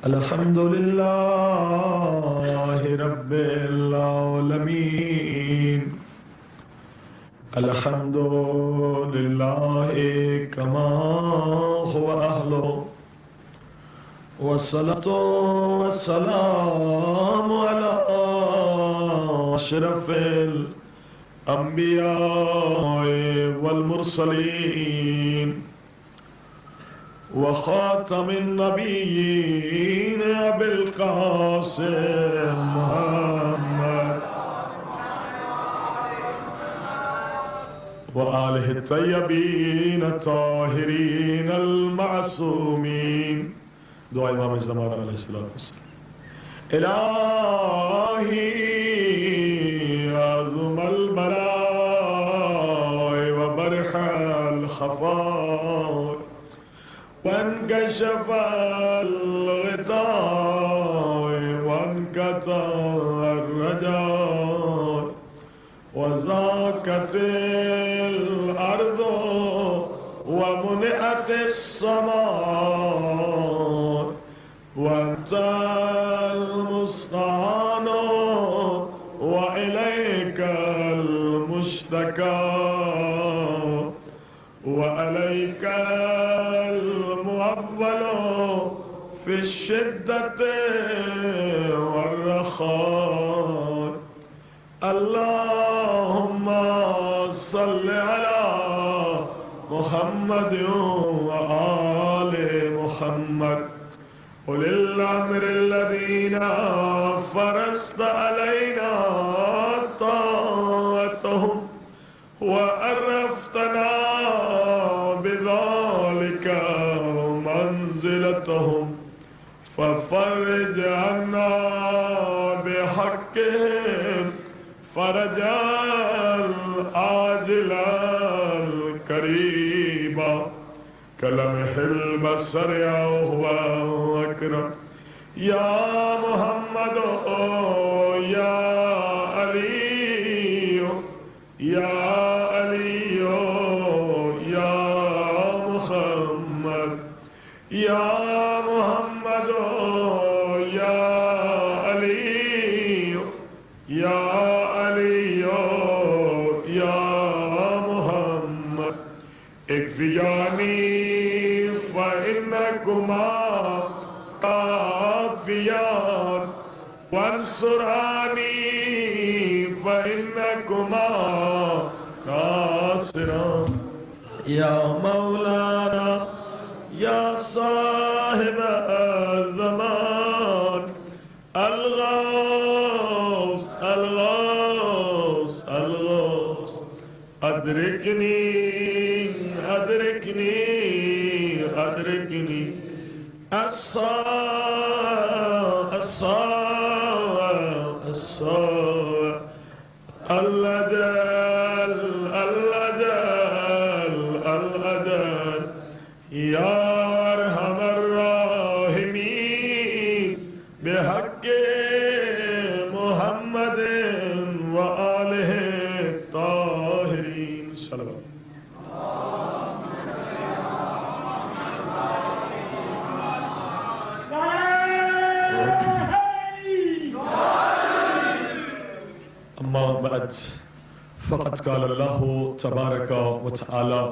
الحمد لله رب العالمين الحمد لله كما هو أهله والصلاة والسلام على أشرف الأنبياء والمرسلين وخاتم النبيين أبي القاسم محمد وآله الطيبين الطاهرين المعصومين. دعاء امام زمان علیہ الصلوۃ والسلام. الہی عظم البراء وبرح الخفاء وانكشف الغطاء وانقطع الرجاء وزاكت الأرض ومنعت السماء وأنت المستعان وإليك المشتكى وعليك المؤول في الشدة والرخاء. اللهم صل على محمد وآل محمد أولي الأمر الذين فرضت علينا طاعتهم وعرفتنا بذلك منزلتهم ففرج عنا بحقهم فرجا عاجلا قريبا كلمح البصر وهو أكرم. يا محمد يا علي يا علي يا محمد يا محمد يا علي يا علي يا محمد اكفياني فإنكما كافيان وانصراني فإنكما ناصران. يا مولانا يا صاحب الزمان الغوث الغوث الغوث أدركني أدركني أدركني الصاع الصاع الصاع الأجل الأجل الأجل. يا أرحم الراحمين بحق محمد وآله الطاهرين. صلوات. أما بعد فقد قال الله تبارك وتعالى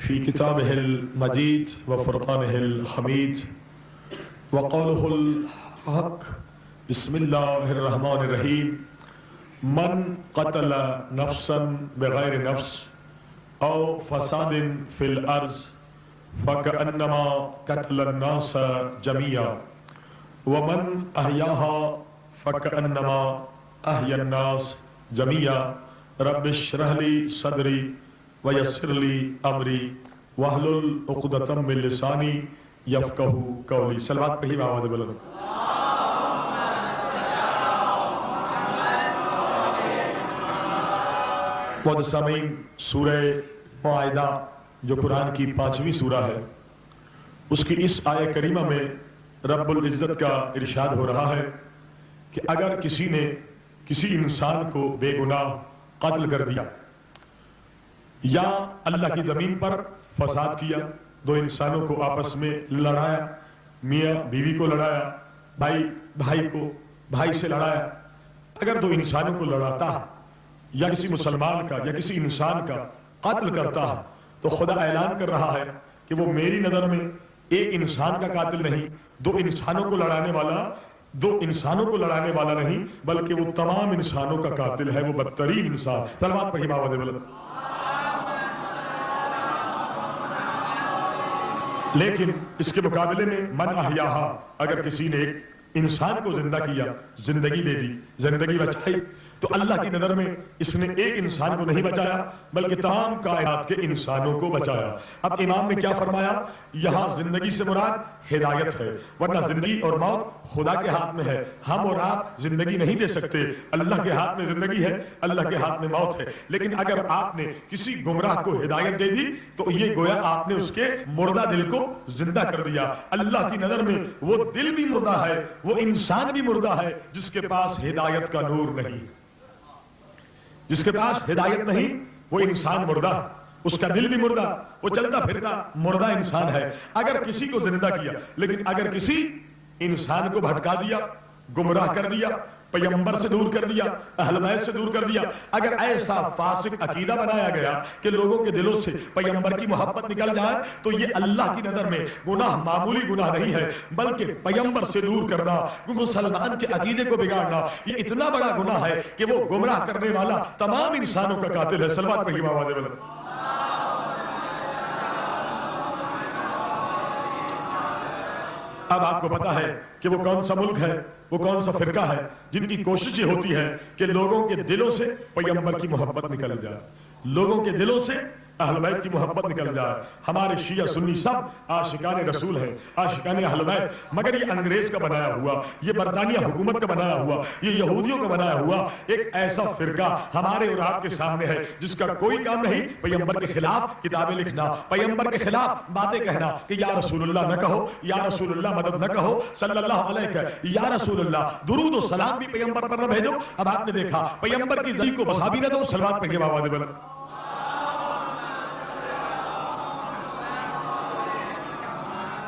في كتابه المجيد وفرقانه الحميد وقوله الحق. بسم الله الرحمن الرحيم. من قتل نفسا بغير نفس أو فساد في الأرض فكأنما قتل الناس جميعا ومن أحياها فكأنما أحيا الناس جميعا. رب اشرح لي صدري ويسر لي أمري واحلل عقدة من لساني يفقهوا قولي. صلوات پہ ہی محمد بلند. محترم سامعین، سورہ مائدہ جو قرآن کی 5ویں سورہ ہے، اس کی اس آیہ کریمہ میں رب العزت کا ارشاد ہو رہا ہے کہ اگر کسی نے کسی انسان کو بے گناہ قتل کر دیا یا اللہ کی زمین پر فساد کیا، دو انسانوں کو آپس میں لڑایا میاں بیوی کو لڑایا، بھائی بھائی کو، بھائی سے لڑایا، اگر دو انسانوں کو لڑاتا ہے یا کسی مسلمان کا یا کسی انسان کا قتل کرتا ہے تو خدا اعلان کر رہا ہے کہ وہ میری نظر میں ایک انسان کا قاتل نہیں، دو انسانوں کو لڑانے والا نہیں، بلکہ وہ تمام انسانوں کا قاتل ہے، وہ بدترین انسان۔ صلوات پڑھیے بابا دے بلد۔ لیکن اس کے مقابلے میں من احیاہا، اگر کسی نے ایک انسان کو زندہ کیا، زندگی دے دی، زندگی بچائی، تو اللہ کی نظر میں اس نے ایک انسان کو نہیں بچایا بلکہ تمام کائنات کے انسانوں کو بچایا۔ اب امام نے کیا فرمایا؟ یہاں زندگی سے مراد ہدایت ہے، ورنہ زندگی اور موت خدا کے ہاتھ میں ہے، ہم اور آپ زندگی نہیں دے سکتے، اللہ کے ہاتھ میں زندگی ہے، اللہ کے ہاتھ میں موت ہے۔ لیکن اگر آپ نے کسی گمراہ کو ہدایت دے دی تو یہ گویا آپ نے اس کے مردہ دل کو زندہ کر دیا۔ اللہ کی نظر میں وہ دل بھی مردہ ہے، وہ انسان بھی مردہ ہے جس کے پاس ہدایت کا نور نہیں، جس کے پاس ہدایت نہیں، وہ انسان مردہ، اس کا دل بھی مردہ، وہ چلتا پھرتا مردہ انسان ہے۔ اگر کسی کو زندہ کیا، لیکن اگر کسی انسان کو بھٹکا دیا، گمراہ کر دیا، پیغمبر سے دور کر دیا، اہل بیت سے دور کر دیا، اگر ایسا فاسق عقیدہ بنایا گیا کہ لوگوں کے دلوں سے پیغمبر کی محبت نکل جائے، تو یہ اللہ کی نظر میں گناہ معمولی گناہ نہیں ہے، بلکہ پیغمبر سے دور کرنا، مسلمان کے عقیدے کو بگاڑنا، یہ اتنا بڑا گناہ ہے کہ وہ گمراہ کرنے والا تمام انسانوں کا قاتل ہے۔ صلوات پڑھیے بابا دے بلد۔ اب آپ کو پتا ہے کہ وہ کون سا ملک ہے، وہ کون سا فرقہ ہے جن کی کوشش یہ ہوتی ہے کہ لوگوں کے دلوں سے پیغمبر کی محبت نکل جائے، لوگوں کے دلوں سے اہل بیت کی محبت نکل جائے۔ ہمارے شیعہ سنی سب عاشقان رسول ہیں، عاشقان اہل بیت، مگر یہ انگریز کا بنایا ہوا، یہ برطانیہ حکومت کا بنایا ہوا، یہ یہودیوں کا بنایا ہوا ایک ایسا فرقہ ہمارے اور آپ کے سامنے ہے جس کا کوئی کام نہیں پیغمبر کے خلاف کتابیں لکھنا، پیغمبر کے خلاف باتیں کہنا کہ یا رسول اللہ نہ کہو، یا رسول اللہ مدد نہ کہو، صلی اللہ علیہ کہ یا رسول اللہ درود و سلام بھی پیغمبر پر نہ بھیجو۔ اب آپ نے دیکھا پیغمبر کی ذات کو بسا بھی نہ دو۔ صلوات پڑھیے بابا دے بلد۔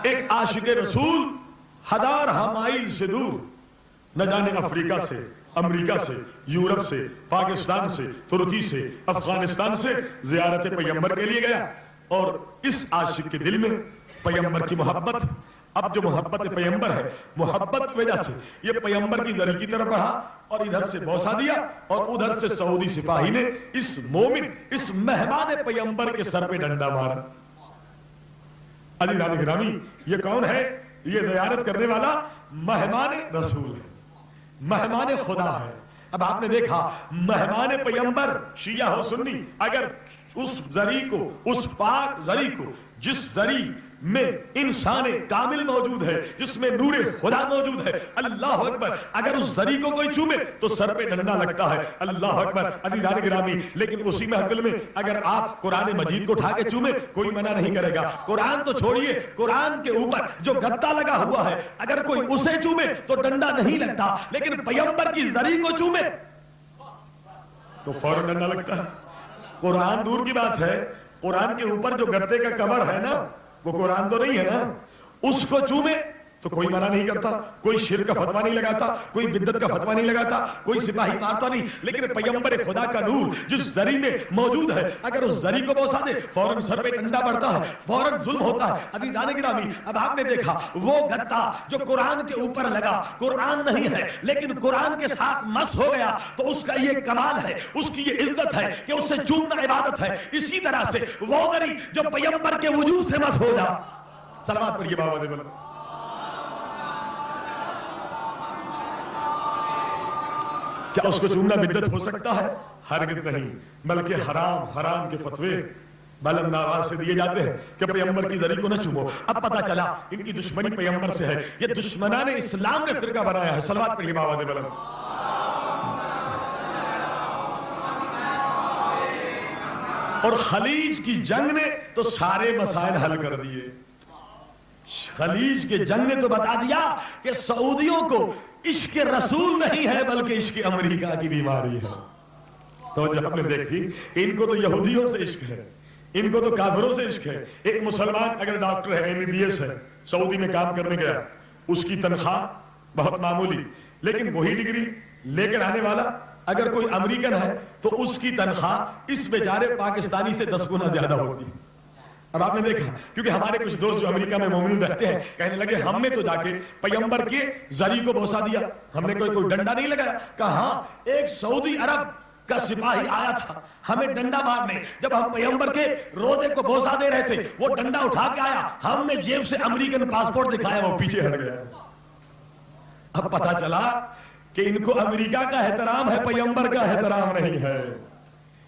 ایک عاشق رسول ہزار مائل سے دور، نہ جانے افریقہ سے، امریکہ سے، یورپ سے، پاکستان سے، ترکی سے، افغانستان سے زیارت پیغمبر کے لیے گیا، اور اس عاشق کے دل میں پیغمبر کی محبت، اب جو محبت پیغمبر ہے، محبت کی وجہ سے یہ پیغمبر کی زری کی طرف بڑھا اور ادھر سے بوسہ دیا، اور ادھر سے سعودی سپاہی نے اس مومن، اس مہمان پیغمبر کے سر پہ ڈنڈا مارا۔ عزیزان گرامی، یہ کون ہے؟ یہ زیارت کرنے والا مہمان رسول ہے، مہمان خدا ہے۔ اب آپ نے دیکھا مہمان پیغمبر، شیعہ ہو سنی، اگر اس زری کو، اس پاک زری کو، جس زری میں انسان کامل موجود ہے، جس میں نور خدا موجود ہے، اللہ اکبر، اگر اس زری کو کوئی چومے تو سر پہ ڈنڈا لگتا ہے، اللہ اکبر۔ عزیزان گرامی، لیکن اسی محفل میں اگر آپ قرآن مجید کو اٹھا کے چومے کوئی منع نہیں کرے گا۔ قرآن تو چھوڑیے، قرآن کے اوپر جو گدا لگا ہوا ہے اگر کوئی اسے چومے تو ڈنڈا نہیں لگتا، لیکن پیغمبر کی زری کو چومے تو فوراً ڈنڈا لگتا ہے۔ قرآن دور کی بات ہے، قرآن کے اوپر جو گدے کا کور ہے نا، وہ قرآن تو نہیں ہے نا، اس کو چومے تو کوئی منع نہیں کرتا، کوئی شرک کا فتویٰ نہیں لگاتا، کوئی بدعت کا فتویٰ نہیں لگاتا، کوئی سپاہی مارتا نہیں، لیکن پیغمبر خدا کا نور جس زری میں موجود ہے اگر اس زری کو بوسا دے فوراً سر پہ ڈنڈا پڑتا ہے، فوراً ظلم ہوتا ہے۔ عزیزان گرامی، اب آپ نے دیکھا وہ گدا جو قرآن کے اوپر لگا، قرآن نہیں ہے لیکن قرآن کے ساتھ مس ہو گیا، تو اس کا یہ کمال ہے، اس کی یہ عزت ہے کہ اس سے چومنا عبادت ہے۔ اسی طرح سے وہ زری جو پیغمبر کے وجود سے مس ہو جا، صلوات پڑھیے بابا دے بلد۔ کیا اس کو چومنا بدعت ہو سکتا ہے؟ ہرگز نہیں، بلکہ حرام کے فتوے بلند آواز سے دیے جاتے ہیں کہ پیغمبر کی زری کو نہ چومو۔ اب پتا چلا ان کی دشمنی پیغمبر سے ہے، یہ دشمنان اسلام نے فرقہ بنایا ہے۔ صلوات پڑھیے بابا دے بلند۔ اور خلیج کی جنگ نے تو سارے مسائل حل کر دیے۔ خلیج کے جنگ نے تو بتا دیا کہ سعودیوں کو عشق رسول نہیں ہے بلکہ عشق امریکہ کی بیماری ہے۔ تو جب ہم نے دیکھی ان کو تو یہودیوں سے عشق ہے، ان کو تو کافروں سے عشق ہے۔ ایک مسلمان اگر ڈاکٹر ہے، MBBS ہے، سعودی میں کام کرنے گیا، اس کی تنخواہ بہت معمولی، لیکن وہی ڈگری لے کر آنے والا اگر کوئی امریکن ہے تو اس کی تنخواہ اس بیچارے پاکستانی سے 10 گنا زیادہ ہوتی ہے۔ اب آپ نے دیکھا، کیونکہ ہمارے کچھ دوست جو امریکہ میں مومن رہتے ہیں کہنے لگے ہم نے تو جا کے پیغمبر کے زری کو بوسا دیا، ہم نے کوئی ڈنڈا نہیں لگایا۔ کہا ہاں، ایک سعودی عرب کا سپاہی آیا تھا ہمیں ڈنڈا مارنے، جب ہم پیغمبر کے روضے کو بوسا دے رہے تھے وہ ڈنڈا اٹھا کے آیا، ہم نے جیب سے امریکن پاسپورٹ دکھایا، وہ پیچھے ہٹ گیا۔ اب پتا چلا کہ ان کو امریکہ کا احترام ہے، پیغمبر کا احترام نہیں ہے۔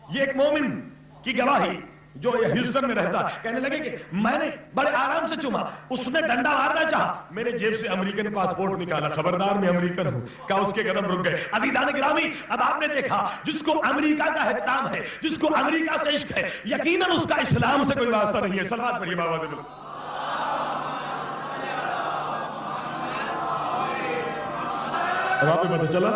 یہ ایک مومن کی گواہی جو یہ ہیوسٹن میں رہتا، کہنے لگے کہ میں نے بڑے آرام سے چوما، اس نے ڈنڈا مارنا چاہا، میرے جیب سے امریکن پاسپورٹ نکالا، خبردار میں امریکن ہوں، کہا اس کے قدم رک گئے۔ عزیزان گرامی، اب آپ نے دیکھا جس کو امریکہ کا احترام ہے، جس کو امریکہ سے عشق ہے، یقیناً اس کا اسلام سے کوئی واسطہ نہیں ہے۔ صلوات پڑھیے بابا دے بلو۔ اب آپ کو پتہ چلا،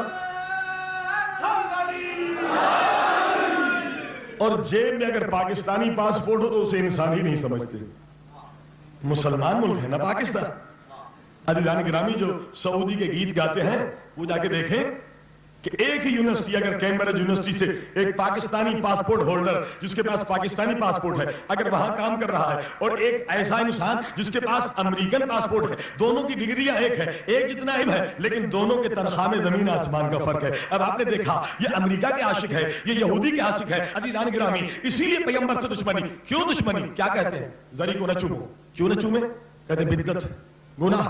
اور جیب میں اگر پاکستانی پاسپورٹ ہو تو اسے انسان ہی نہیں سمجھتے۔ مسلمان ملک ہے نا پاکستان۔ عزیزان گرامی، جو سعودی کے گیت گاتے ہیں وہ جا کے دیکھیں کہ ایک ہی یونیورسٹی، اگر کیمبرج یونیورسٹی سے ایک پاکستانی پاسپورٹ ہولڈر جس کے پاس پاکستانی پاسپورٹ ہے اگر وہاں کام کر رہا ہے، اور ایک ایسا انسان جس کے پاس امریکن پاسپورٹ ہے، دونوں کی ڈگریاں ایک ہے، ایک جتنا علم ہے، لیکن دونوں کے تنخواہ میں زمین آسمان کا فرق ہے۔ اب آپ نے دیکھا یہ امریکہ کے عاشق ہے، یہ یہودی کے عاشق ہے۔ عزیزان گرامی، اسی لیے پیغمبر سے دشمنی۔ کیوں دشمنی؟ کیا کہتے ہیں؟ زری کو نہ چومو۔ کیوں نہ چومے؟ کہتے ہیں بدعت، گناہ۔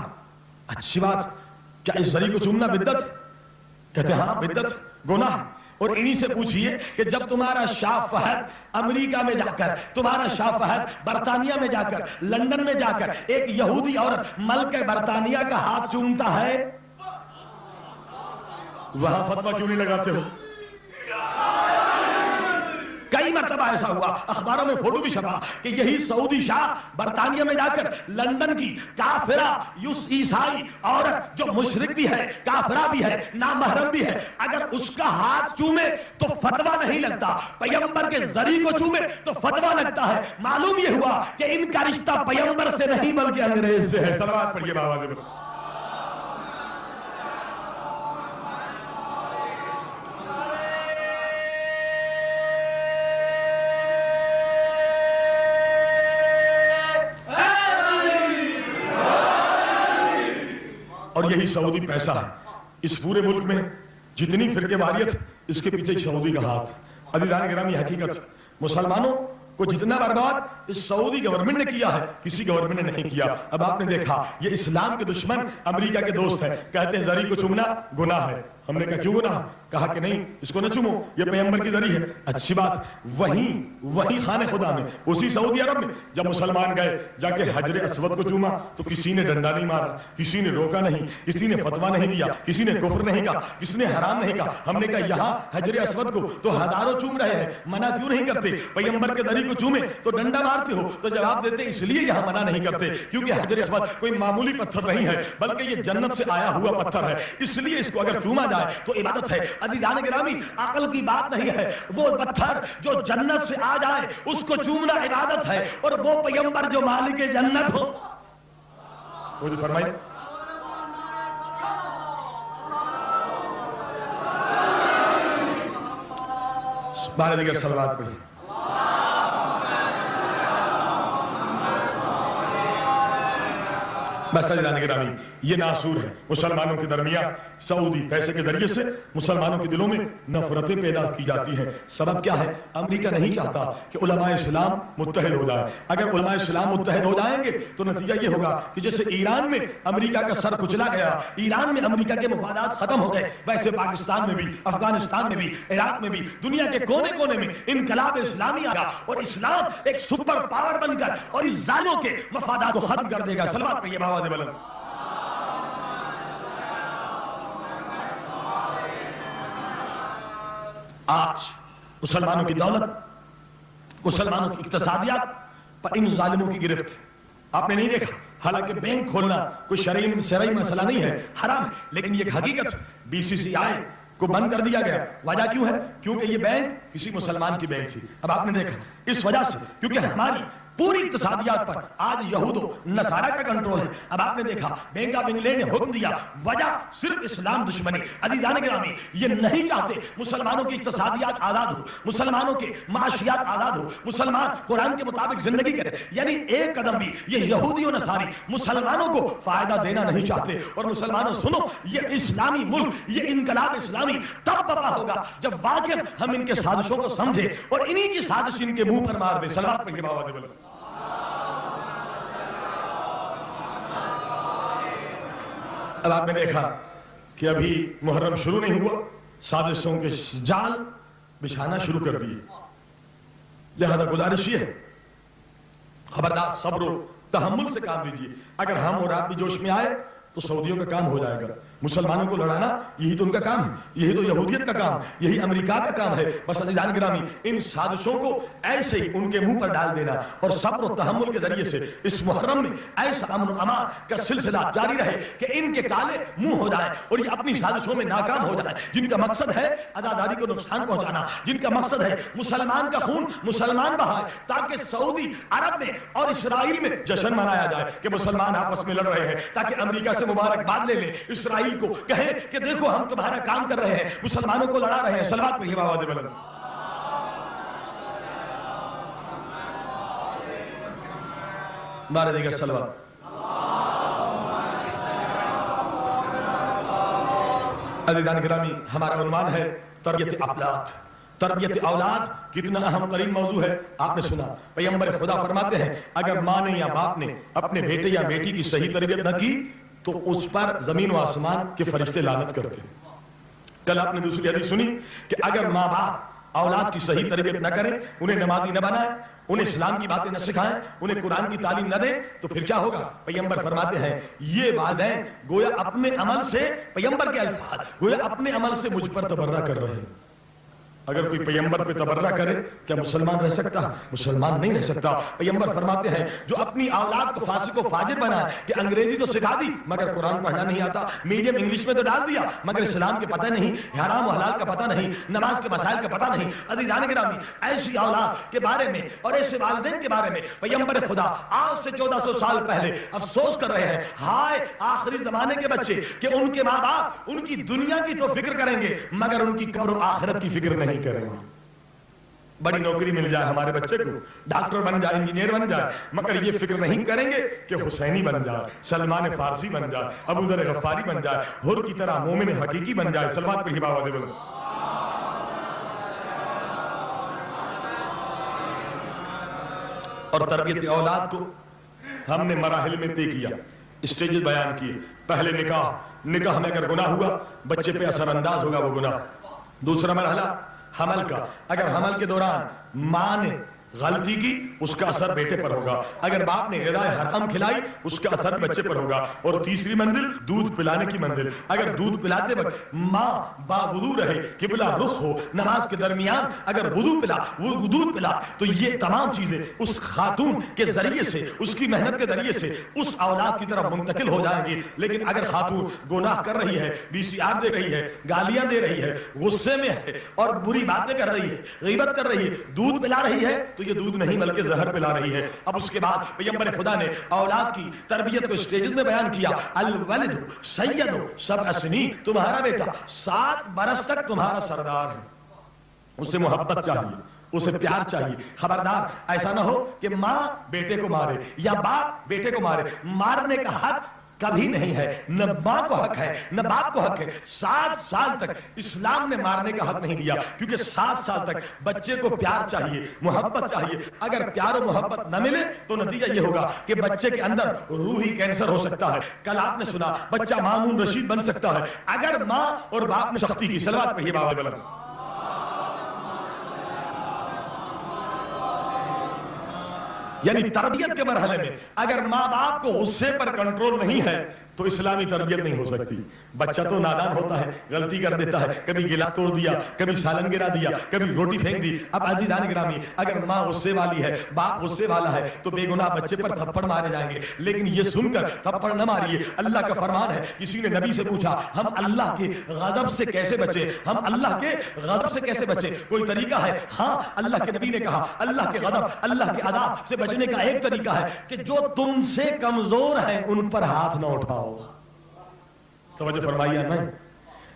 اچھی بات، کیا اس زری کو چومنا بدعت؟ کہتے ہیں ہاں بدعت، گناہ۔ اور انہی سے پوچھئے کہ جب تمہارا شاہ فہد امریکہ میں جا کر، تمہارا شاہ فہد برطانیہ میں جا کر، لندن میں جا کر ایک یہودی عورت ملکہ برطانیہ کا ہاتھ چومتا ہے، وہاں فتویٰ کیوں نہیں لگاتے ہو؟ کئی مرتبہ ایسا ہوا، اخباروں میں فوٹو بھی چھپا کہ یہی سعودی شاہ برطانیہ میں جا کر لندن کی کافرہ عیسائی عورت جو مشرک بھی ہے، کافرہ بھی ہے، نامحرم بھی ہے، اگر اس کا ہاتھ چومے تو فتویٰ نہیں لگتا، پیغمبر کے زری کو چومے تو فتویٰ لگتا ہے۔ معلوم یہ ہوا کہ ان کا رشتہ پیغمبر سے نہیں بلکہ انگریز سے ہے۔ صلوات پڑھیے بابا دے۔ اور یہی سعودی پیسہ ہے، اس پورے ملک میں جتنی فرقے واریت، اس کے پیچھے سعودی کا ہاتھ۔ عزیزان گرامی، حقیقت مسلمانوں کو جتنا برباد اس سعودی گورنمنٹ نے کیا ہے، کسی گورنمنٹ نے نہیں کیا۔ اب آپ نے دیکھا یہ اسلام کے دشمن امریکہ کے دوست ہیں، کہتے ہیں زری کو چومنا گناہ ہے۔ ہم نے کہا کیوں گناہ؟ کہا کہ نہیں، اس کو نہ چومو، یہ پیغمبر کی ذری ہے۔ اچھی بات، وہی خانہ خدا میں، اسی سعودی عرب میں جب مسلمان گئے جا کے حجر اسود کو چوما تو کسی نے ڈنڈا نہیں مارا، کسی نے روکا نہیں، کسی نے فتویٰ نہیں دیا، کسی نے کفر نہیں کہا، کسی نے حرام نہیں کہا۔ ہم نے کہا یہاں حجر اسود کو تو ہزاروں چوم رہے ہیں، منع کیوں نہیں کرتے؟ پیغمبر کے ذری کو چومے تو ڈنڈا مارتے ہو؟ تو جواب دیتے اس لیے یہاں منع نہیں کرتے کیونکہ حجر اسود کوئی معمولی پتھر نہیں ہے، بلکہ یہ جنت سے آیا ہوا پتھر ہے، اس لیے اس کو اگر چوما جائے تو عبادت ہے۔ عزیزان گرامی، عقل کی بات نہیں ہے، وہ پتھر جو جنت سے آ جائے اس کو چومنا عبادت ہے، اور وہ پیغمبر جو مالک جنت ہو۔ مجھے فرمائیے، بارے دیگر صلوات پڑھیں۔ بس عزیزان گرامی، یہ ناسور ہے مسلمانوں کے درمیان سعودی پیسے کے ذریعے سے مسلمانوں کے دلوں میں نفرتیں پیدا کی جاتی ہیں۔ سبب کیا ہے؟ امریکہ نہیں چاہتا کہ علماء اسلام متحد ہو جائے۔ اگر علماء اسلام متحد ہو جائیں گے تو نتیجہ یہ ہوگا کہ جیسے ایران میں امریکہ کا سر کچلا گیا، ایران میں امریکہ کے مفادات ختم ہو گئے، ویسے پاکستان میں بھی، افغانستان میں بھی، عراق میں بھی، دنیا کے کونے کونے میں انقلاب اسلامی آیا اور اسلام ایک سپر پاور بن کر اور اس ظالموں کے مفادات کو ختم کر دے گا۔ صلوات پڑھیے بابا دے بلند۔ آج مسلمانوں کی دولت، مسلمانوں کی اقتصادیات پر ان ظالموں کی گرفت آپ نے نہیں دیکھا۔ حالانکہ بینک کھولنا کوئی شرعی مسئلہ نہیں ہے، حرام ہے، لیکن یہ حقیقت BCCI کو بند کر دیا گیا۔ وجہ کیوں ہے؟ کیونکہ یہ بینک کسی مسلمان کی بینک تھی۔ اب آپ نے دیکھا اس وجہ سے، کیونکہ ہماری پوری اقتصادیات پر آج یہود و نصارہ کا کنٹرول ہے. اب آپ نے دیکھا بینجامن لے نے حکم دیا, وجہ صرف اسلام دشمنی. عزیزان گرامی, یہ نہیں چاہتے مسلمانوں کی اقتصادیات آزاد ہو, مسلمانوں کے معاشیات آزاد ہو, مسلمان قرآن کے مطابق زندگی کرے. یعنی ایک قدم بھی یہ یہودی و نصاری مسلمانوں کو فائدہ دینا نہیں چاہتے. اور مسلمانوں سنو, یہ اسلامی ملک, یہ انقلاب اسلامی تب برپا ہوگا جب واقعی ہم ان کے سازشوں کو سمجھے اور انہی کی سازش ان کے منہ پر مار دے. صلوات پڑھیے بابا دے. اب آپ نے دیکھا کہ ابھی محرم شروع نہیں ہوا, سازشوں کے جال بچھانا شروع کر دیے. لہذا گزارش یہ ہے, خبردار صبر و تحمل سے کام لیجیے. اگر ہم اور آپ بھی جوش میں آئے تو سعودیوں کا کام ہو جائے گا. مسلمانوں کو لڑانا یہی تو ان کا کام ہے, یہی تو یہودیت کا کام, یہی امریکہ کا کام ہے. بس عزیزان گرامی, ان سازشوں کو ایسے ہی ان کے منہ پر ڈال دینا اور صبر و تحمل کے ذریعے سے اس محرم میں ایسا امن و امان کا سلسلہ جاری رہے کہ ان کے کالے منہ ہو جائے اور یہ اپنی سازشوں میں ناکام ہو جائے. جن کا مقصد ہے عزاداری کو نقصان پہنچانا, جن کا مقصد ہے مسلمان کا خون مسلمان بہائے تاکہ سعودی عرب میں اور اسرائیل میں جشن منایا جائے کہ مسلمان آپس میں لڑ رہے ہیں, تاکہ امریکہ سے مبارکباد لے لیں, اسرائیل کو کہیں کہ دیکھو ہم تمہارا کام کر رہے ہیں, مسلمانوں کو لڑا رہے ہیں. صلوات پڑھیے بابا دے بلند. بارے دیگر صلوات. عزیزان گرامی, ہمارا عنوان ہے تربیت اولاد. تربیت اولاد کتنا اہم ترین موضوع ہے. آپ نے سنا پیغمبر خدا فرماتے ہیں اگر ماں نے یا باپ نے اپنے بیٹے یا بیٹی کی صحیح تربیت نہ کی تو اس پر زمین و آسمان کے فرشتے لعنت کرتے ہیں. کل آپ نے دوسری حدیث سنی کہ اگر ماں باپ اولاد کی صحیح تربیت نہ کریں, انہیں نمازی نہ بنائیں, انہیں اسلام کی باتیں نہ سکھائیں, انہیں قرآن کی تعلیم نہ دیں, تو پھر کیا ہوگا؟ پیغمبر فرماتے ہیں یہ والدین گویا اپنے عمل سے, پیغمبر کے الفاظ, گویا اپنے عمل سے مجھ پر تبرہ کر رہے ہیں. اگر کوئی پیغمبر پہ تبرہ کرے کیا مسلمان رہ سکتا؟ مسلمان نہیں رہ سکتا. پیغمبر فرماتے ہیں جو اپنی اولاد کو فاسق و فاجر بنائے کہ انگریزی تو سکھا دی مگر قرآن پڑھنا نہیں آتا, میڈیم انگلش میں تو ڈال دیا مگر اسلام کے پتہ نہیں, حرام و حلال کا پتہ نہیں, نماز کے مسائل کا پتہ نہیں. عزیزان گرامی, ایسی اولاد کے بارے میں اور ایسے والدین کے بارے میں پیغمبر خدا آج سے 1400 سال پہلے افسوس کر رہے ہیں. ہائے آخری زمانے کے بچے کہ ان کے ماں باپ ان کی دنیا کی تو فکر کریں گے مگر ان کی قبر و آخرت کی فکر نہیں کریں گے. بڑی نوکری مل جائے ہمارے بچے کو, ڈاکٹر بن جائے, انجینئر بن جائے, مگر یہ فکر نہیں کریں گے کہ حسینی بن جائے, سلمان فارسی بن جائے, ابو ذر غفاری بن جائے, حر کی طرح مومن حقیقی بن جائے. صلوات پڑھیے بابا دے بلند. اور تربیت اولاد کو ہم نے مراحل میں طے کیا, اسٹیجز بیان کیے. پہلے نکاح, نکاح میں اگر گناہ ہوا بچے پہ اثر انداز ہوگا وہ گناہ. دوسرا مرحلہ حمل کا, اگر حمل کے دوران ماں نے غلطی کی اس کا اثر بیٹے پر ہوگا, اگر باپ نے غذائے حرام کھلائی اس کا اثر بچے پر ہوگا. اور تیسری منزل دودھ پلانے کی منزل, اگر دودھ پلاتے وقت ماں باوضو رہے, قبلہ رخ ہو, نماز کے درمیان اگر وضو پلا, وہ دودھ پلا, تو یہ تمام چیزیں اس خاتون کے ذریعے سے, اس کی محنت کے ذریعے سے اس اولاد کی طرف منتقل ہو جائیں گی. لیکن اگر خاتون گناہ کر رہی ہے, VCR دے رہی ہے, گالیاں دے رہی ہے, غصے میں ہے اور بری باتیں کر رہی ہے, غیبت کر رہی ہے, دودھ پلا رہی ہے, تو یہ دودھ نہیں بلکہ زہر پلا رہی ہے. اب اس کے بعد پیغمبر خدا نے اولاد کی تربیت کو اسٹیجز میں بیان کیا. الولد سید 7 سنین, تمہارا بیٹا 7 برس تک تمہارا سردار ہے, اسے محبت چاہیے, اسے پیار چاہیے. خبردار ایسا نہ ہو کہ ماں بیٹے کو مارے یا باپ بیٹے کو مارے. مارنے کا حق کبھی نہیں ہے, نہ ماں کو حق ہے نہ باپ کو حق ہے. 7 سال تک اسلام نے مارنے کا حق نہیں دیا, کیونکہ 7 سال تک بچے کو پیار چاہیے, محبت چاہیے. اگر پیار و محبت نہ ملے تو نتیجہ یہ ہوگا کہ بچے کے اندر روحی کینسر ہو سکتا ہے. کل آپ نے سنا بچہ مامون رشید بن سکتا ہے اگر ماں اور باپ نے سختی کی. صلوات پڑھیے بابا بلند. یعنی تربیت کے مرحلے میں اگر ماں باپ کو غصے پر کنٹرول نہیں ہے تو اسلامی تربیت نہیں ہو سکتی. بچہ تو نادان ہوتا ہے, غلطی کر دیتا ہے, کبھی گلاس توڑ دیا, کبھی سالن گرا دیا, کبھی روٹی پھینک دی. اب عزیزان گرامی, اگر ماں غصے والی ہے, باپ غصے والا ہے, تو بے گناہ بچے پر تھپڑ مارے جائیں گے. لیکن یہ سن کر تھپڑ نہ ماریے, اللہ کا فرمان ہے. کسی نے نبی سے پوچھا ہم اللہ کے غضب سے کیسے بچے, ہم اللہ کے غضب سے کیسے بچے, کوئی طریقہ ہے؟ ہاں, اللہ کے نبی نے کہا اللہ کے غضب, اللہ کے عذاب سے بچنے کا ایک طریقہ ہے کہ جو تم سے کمزور ہیں ان پر ہاتھ نہ اٹھاؤ. توجہ فرمائیے. نہیں,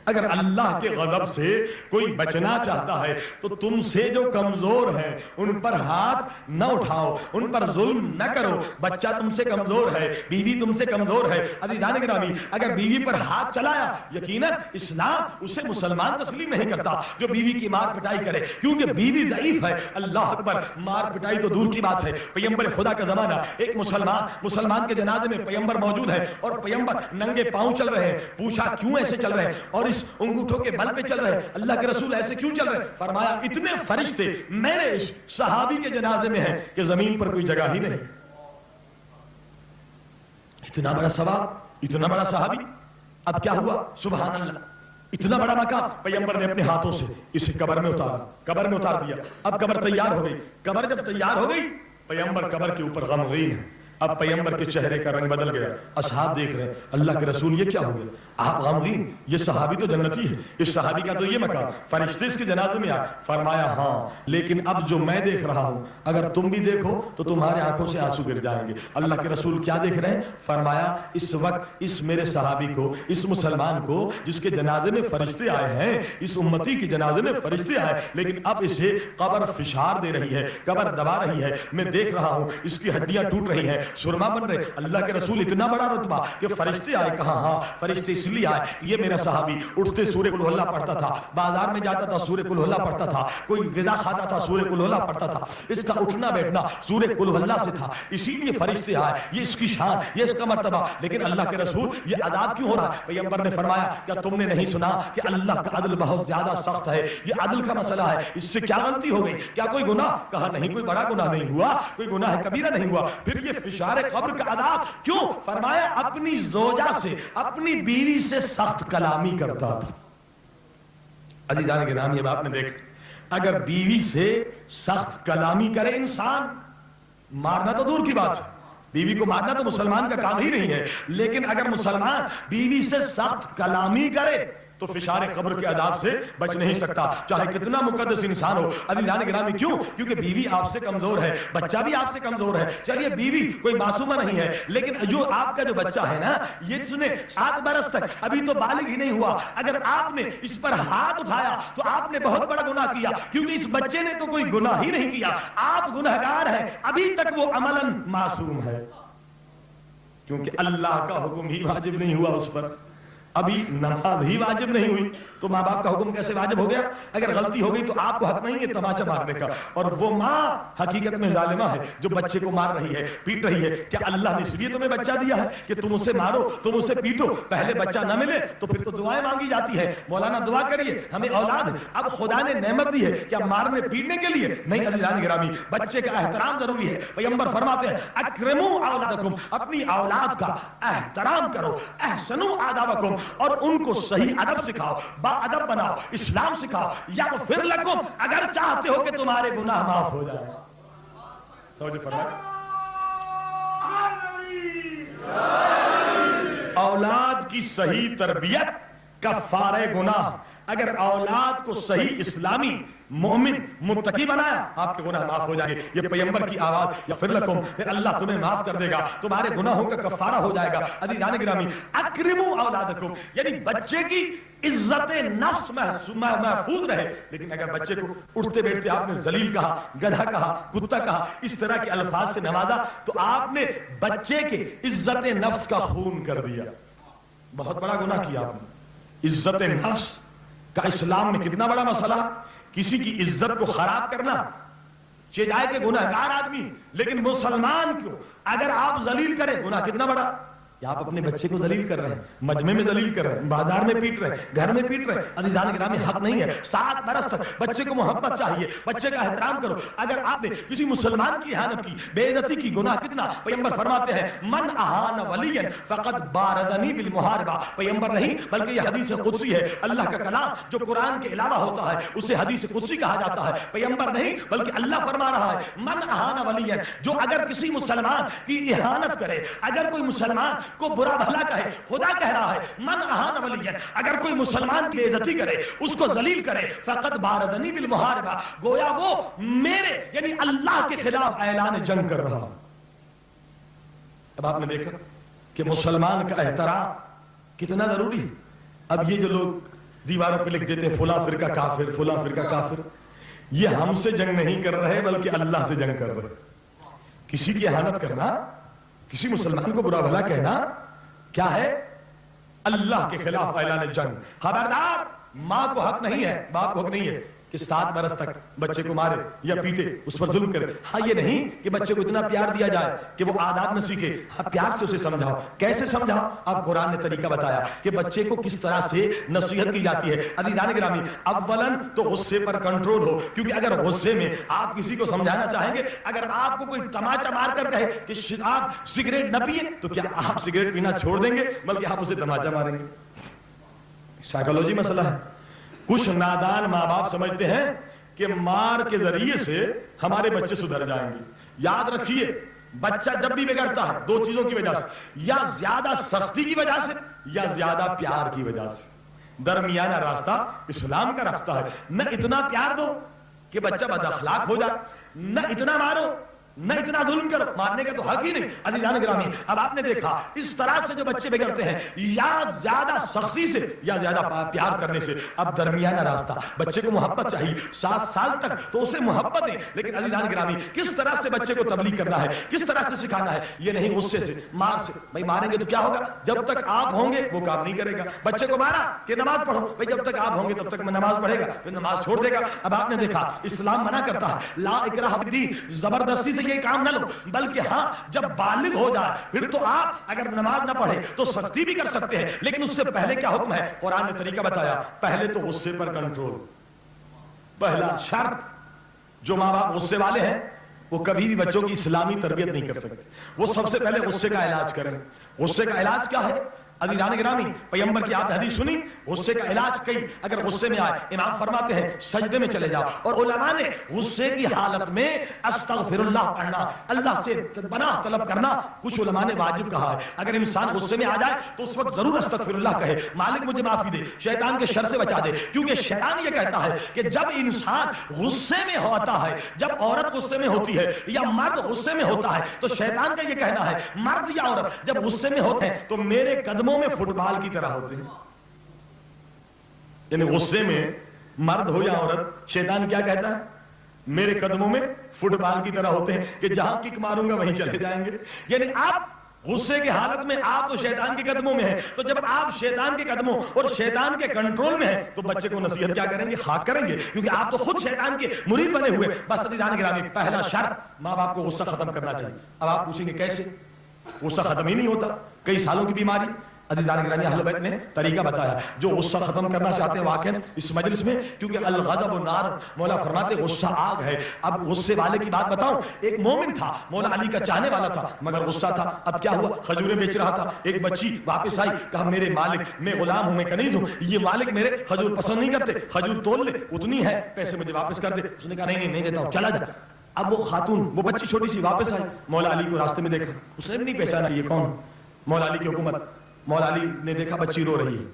اگر اللہ کے غضب سے کوئی بچنا چاہتا ہے تو تم سے جو کمزور ہیں ان پر ہاتھ نہ اٹھاؤ, ان پر ظلم نہ کرو. بچہ تم سے کمزور ہے, بیوی تم سے کمزور ہے. عزیزان گرامی, اگر بیوی پر ہاتھ چلایا, یقیناً اسلام اسے مسلمان تسلیم نہیں کرتا جو بیوی کی مار پٹائی کرے, کیونکہ بیوی ضعیف ہے. اللہ اکبر, مار پٹائی تو دور کی بات ہے. پیغمبر خدا کا زمانہ, ایک مسلمان کے جنازے میں پیغمبر موجود ہے اور پیغمبر ننگے پاؤں چل رہے ہیں. پوچھا کیوں ایسے چل رہے ہیں, اور اس انگوٹھوں کے بل پہ چل رہے, اللہ کے رسول ایسے کیوں چل رہے؟ فرمایا اتنے فرشتے میرے اس صحابی کے جنازے میں ہیں کہ زمین پر کوئی جگہ ہی نہیں. اتنا بڑا ثواب, اتنا بڑا صحابی. اب کیا ہوا؟ سبحان اللہ, اتنا بڑا مقام. پیغمبر نے اپنے ہاتھوں سے اسے قبر میں اتار دیا. اب قبر تیار ہو گئی. قبر جب تیار ہو گئی, پیغمبر قبر کے اوپر غمگین ہے. اب پیغمبر کے چہرے کا رنگ بدل گیا. اصحاب دیکھ رہے ہیں, اللہ کے رسول یہ کیا ہو گیا, آپ غمگین, یہ صحابی تو جنتی ہے, اس صحابی کا تو یہ مقام, فرشتے اس کے جنازے میں آئے. فرمایا ہاں, لیکن اب جو میں دیکھ رہا ہوں اگر تم بھی دیکھو تو تمہارے آنکھوں سے آنسو گر جائیں گے. اللہ کے رسول کیا دیکھ رہے ہیں؟ فرمایا اس وقت اس میرے صحابی کو, اس مسلمان کو جس کے جنازے میں فرشتے آئے ہیں, اس امتی کے جنازے میں فرشتے آئے, لیکن اب اسے قبر فشار دے رہی ہے, قبر دبا رہی ہے. میں دیکھ رہا ہوں اس کی ہڈیاں ٹوٹ رہی ہیں, سرما بن رہے. اللہ کے رسول اتنا بڑا رتبہ کہ فرشتے آئے. کہاں؟ ہاں, فرشتے اس لیے آئے, یہ میرا صحابی اٹھتے سورہ قل اللہ پڑھتا تھا, بازار میں جاتا تھا سورہ قل اللہ پڑھتا تھا, کوئی غذا کھاتا تھا سورہ قل اللہ پڑھتا تھا, اس کا اٹھنا بیٹھنا سورہ قل اللہ سے تھا, اسی لیے فرشتے آئے. یہ اس کی شان, یہ اس کا مرتبہ. لیکن اللہ کے رسول یہ عذاب کیوں ہو رہا ہے؟ پیغمبر نے فرمایا کیا تم نے نہیں سنا کہ اللہ کا عدل بہت زیادہ سخت ہے, یہ عدل کا مسئلہ ہے, اس سے کیا غلطی ہو گئی, کیا کوئی گناہ؟ کہا نہیں, کوئی بڑا گناہ نہیں ہوا, کوئی گناہ کبیرہ نہیں ہوا. پھر یہ فشار قبر کا عذاب کیوں؟ فرمایا اپنی زوجہ سے, اپنی بیوی سے سخت کلامی کرتا تھا. عزیزان گرامی, اب آپ نے دیکھا, اگر بیوی سے سخت کلامی کرے انسان, مارنا تو دور کی بات ہے, بیوی کو مارنا تو مسلمان کا کام ہی نہیں ہے, لیکن اگر مسلمان بیوی سے سخت کلامی کرے تو فشار قبر کے عذاب سے بچ نہیں سکتا, چاہے کتنا مقدس انسان ہو. عزیزان گرامی, کیوں؟ کیونکہ بیوی آپ سے کمزور ہے, بچہ بھی آپ سے کمزور ہے. چلیے بیوی کوئی معصومہ نہیں ہے, لیکن جو آپ کا جو بچہ ہے نا, یہ سنے 7 برس تک ابھی تو بالغ ہی نہیں ہوا, اگر آپ نے اس پر ہاتھ اٹھایا تو آپ نے بہت بڑا گناہ کیا, کیونکہ اس بچے نے تو کوئی گناہ ہی نہیں کیا, آپ گنہگار ہیں, ابھی تک وہ عملاً معصوم ہے, کیونکہ اللہ کا حکم ہی واجب نہیں ہوا اس پر, ابھی نماز ہی واجب نہیں ہوئی, تو ماں باپ کا حکم کیسے واجب ہو گیا؟ اگر غلطی ہو گئی تو آپ کو حق نہیں ہے تماچا مارنے کا, اور وہ ماں حقیقت میں ظالمہ ہے جو بچے کو مار رہی ہے, پیٹ رہی ہے. کیا اللہ نے اس لیے تمہیں بچہ دیا ہے کہ تم اسے مارو, تم اسے پیٹو, پہلے بچہ نہ ملے تو پھر تو دعائیں مانگی جاتی ہے, مولانا دعا کریے ہمیں اولاد ہے. اب خدا نے نعمت دی ہے, کیا مارنے پیٹنے کے لیے نہیں. عزیزان گرامی, بچے کا احترام ضروری ہے. پیغمبر فرماتے ہیں اکرموا اولادکم, اپنی اولاد کا احترام کرو, احسنوا آدابکم, اور ان کو صحیح ادب سکھاؤ, با ادب بناؤ, اسلام سکھاؤ. یغفر لکم, اگر چاہتے ہو کہ تمہارے گناہ معاف ہو جائے. توجہ فرمائیں. اولاد کی صحیح تربیت کفارہ گناہ. اگر اولاد کو صحیح اسلامی مومن متقی بنایا, آپ کے گناہ معاف ہو جائیں گے. یہ پیغمبر کی آواز, یغفر لکم, پھر اللہ تمہیں معاف کر دے گا, تمہارے گناہوں کا کفارہ ہو جائے گا. عزیزان گرامی, اکرموا اولادکم, یعنی بچے کی عزت نفس محفوظ رہے. لیکن اگر بچے کو اٹھتے بیٹھتے آپ نے ذلیل کہا, گدھا کہا, کتا کہا, اس طرح کے الفاظ سے نوازا, تو آپ نے بچے کے عزت نفس کا خون کر دیا, بہت بڑا گناہ کیا آپ نے. عزت نفس کا اسلام میں کتنا بڑا مسئلہ, کسی کی عزت کو خراب کرنا, چاہے کہ گناہگار آدمی, لیکن مسلمان کو اگر آپ ذلیل کریں, گناہ کتنا بڑا. کہ آپ اپنے بچے کو ذلیل کر رہے ہیں, مجمع میں ذلیل کر رہے ہیں, بازار میں پیٹ رہے ہیں, گھر میں پیٹ رہے ہیں. عزیزان گرامی حق نہیں ہے. 7 برس تک بچے کو محبت چاہیے, بچے کا احترام کرو. اگر آپ نے کسی مسلمان کی اہانت کی, بے عزتی کی, گناہ کتنا. پیغمبر فرماتے ہیں من اہان ولیا فقد باردنی بالمحاربہ. پیغمبر نہیں بلکہ یہ حدیث قدسی ہے. اللہ کا کلام جو قرآن کے علاوہ ہوتا ہے اسے حدیث قدسی کہا جاتا ہے. پیغمبر نہیں بلکہ اللہ فرما رہا ہے من اہان ولیا, جو اگر کسی مسلمان کی اہانت کرے, اگر کوئی مسلمان کو برا بھلا کہے, خدا کہہ رہا ہے من اہان ولیا, اگر کوئی مسلمان کی بے عزتی کرے, اس کو ذلیل کرے, فقد باردنی بالمحاربہ, گویا وہ میرے یعنی اللہ کے خلاف اعلان جنگ کر رہا. اب آپ نے دیکھا کہ مسلمان کا احترام کتنا ضروری ہے. اب یہ جو لوگ دیواروں پہ لکھ دیتے ہیں فلاں فرقہ کافر, فلاں فرقہ کافر, یہ ہم سے جنگ نہیں کر رہے بلکہ اللہ سے جنگ کر رہے. کسی کی اہانت کرنا, کسی مسلمان کو برا بھلا کہنا کیا ہے؟ اللہ کے خلاف اعلان جنگ. خبردار, ماں کو حق نہیں ہے, باپ کو حق نہیں ہے کہ 7 برس تک بچے کو مارے یا پیٹے, اس پر ظلم کرے. ہاں یہ نہیں کہ بچے کو اتنا پیار دیا جائے کہ وہ عادات نہ سیکھے. ہاں پیار سے اسے سمجھاؤ. کیسے سمجھاؤ؟ اب قرآن نے طریقہ بتایا کہ بچے کو کس طرح سے نصیحت کی جاتی ہے. عزیزان گرامی, اولاً تو غصے پر کنٹرول ہو, کیونکہ اگر غصے میں آپ کسی کو سمجھانا چاہیں گے, اگر آپ کو کوئی تماچا مار کر کہے کہ آپ سگریٹ نہ پیئے, تو کیا آپ سگریٹ پینا چھوڑ دیں گے بلکہ آپ اسے تماچا ماریں گے؟ سائیکالوجی مسئلہ ہے. کچھ نادان ماں باپ سمجھتے ہیں کہ مار کے ذریعے سے ہمارے بچے سدھر جائیں گے. یاد رکھیے, بچہ جب بھی بگڑتا ہے 2 چیزوں کی وجہ سے, یا زیادہ سختی کی وجہ سے یا زیادہ پیار کی وجہ سے. درمیانہ راستہ اسلام کا راستہ ہے. نہ اتنا پیار دو کہ بچہ بد اخلاق ہو جائے, نہ اتنا مارو, نہ اتنا ظلم کرو, مارنے کا تو حق ہی نہیں. عزیزان گرامی, اب آپ نے دیکھا اس طرح سے جو بچے بگڑتے ہیں, یا زیادہ سختی سے یا زیادہ پیار کرنے سے. اب درمیانہ راستہ, بچے کو محبت چاہیے 7 سال تک تو اسے محبت ہے, لیکن عزیزان گرامی کس طرح سے بچے کو تبلیغ کرنا ہے, کس طرح سے سکھانا ہے. یہ نہیں غصے سے, مار سے. بھائی ماریں گے تو کیا ہوگا؟ جب تک آپ ہوں گے وہ کام نہیں کرے گا. بچے کو مارا کہ نماز پڑھو, بھائی جب تک آپ ہوں گے تب تک میں نماز پڑھے گا, پھر نماز چھوڑ دے گا. اب آپ نے دیکھا اسلام منع کرتا ہے لا اکراہ فی الدین, زبردستی سے یہ کام نہ لو, بلکہ ہاں جب بالغ ہو جائے پھر تو آپ اگر نماز نہ پڑھے تو سختی بھی کر سکتے ہیں, لیکن اس سے پہلے کیا حکم ہے؟ قرآن نے طریقہ بتایا. پہلے تو غصے پر کنٹرول. پہلا شرط, جو ماں باپ غصے والے ہیں وہ کبھی بھی بچوں کی اسلامی تربیت نہیں کر سکتے. وہ سب سے پہلے غصے کا علاج کریں. غصے کا علاج کیا ہے؟ عزیزان گرامی, پیغمبر کی آپ نے حدیث سنی, غصے کا علاج کئی. اگر غصے میں آئے, امام فرماتے ہیں سجدے میں چلے جاؤ. اور علماء نے غصے کی حالت میں استغفر اللہ پڑھنا, اللہ سے پناہ طلب کرنا, کچھ علماء نے واجب کہا ہے. اگر انسان غصے میں آ جائے تو اس وقت ضرور استغفر اللہ کہے, مالک مجھے معافی دے, شیطان کے شر سے بچا دے. کیونکہ شیطان یہ کہتا ہے کہ جب انسان غصے میں ہوتا ہے, جب عورت غصے میں ہوتی ہے یا مرد غصے میں ہوتا ہے, تو شیطان کا یہ کہنا ہے مرد یا عورت جب غصے میں ہوتے ہیں تو میرے قدموں میں فٹ بال کی طرح ہوتے ہیں. یعنی غصے میں مرد ہو یا عورت, شیطان کیا کہتا ہے؟ میرے قدموں میں فٹ بال کی طرح ہوتے ہیں کہ جہاں کک ماروں گا وہیں چلے جائیں گے. یعنی آپ غصے کی حالت میں آپ تو شیطان کے قدموں میں ہیں, تو جب آپ شیطان کے قدموں اور شیطان کے کنٹرول میں ہیں تو بچے کو نصیحت کیا کریں گے؟ خاک کریں گے, کیونکہ آپ تو خود شیطان کے مرید بنے ہوئے. بس عزیزان گرامی, پہلا شرط ماں باپ کو غصہ ختم کرنا چاہیے. اب آپ پوچھیں گے کیسے؟ غصہ ختم ہی نہیں ہوتا, کئی سالوں کی بیماری. عزیزان گرامی, اہل بیت نے طریقہ بتایا جو غصہ ختم کرنا چاہتے ہیں واقعا اس مجلس میں, کیونکہ الغضب نار, مولا فرماتے غصہ آگ ہے. اب غصے والے کی بات بتاؤں, ایک مومن تھا, مولا علی کا چاہنے والا تھا, مگر غصہ تھا. اب کیا ہوا؟ کھجوریں بیچ رہا تھا, ایک بچی واپس آئی, کہا میرے مالک, میں غلام ہوں, میں کنیز ہوں, یہ مالک میرے کھجور پسند نہیں کرتے, کھجور تول لے, اتنی ہے, پیسے مجھے واپس کر دے. اس نے کہا نہیں دیتا ہوں, چلا جا. اب وہ خاتون, وہ بچی چھوٹی سی واپس آئی, مولا علی کو راستے میں دیکھا, اس نے بھی نہیں پہچانا یہ کون. مولا علی کی حکومت, مولا علی نے دیکھا بچی رو رہی ہے,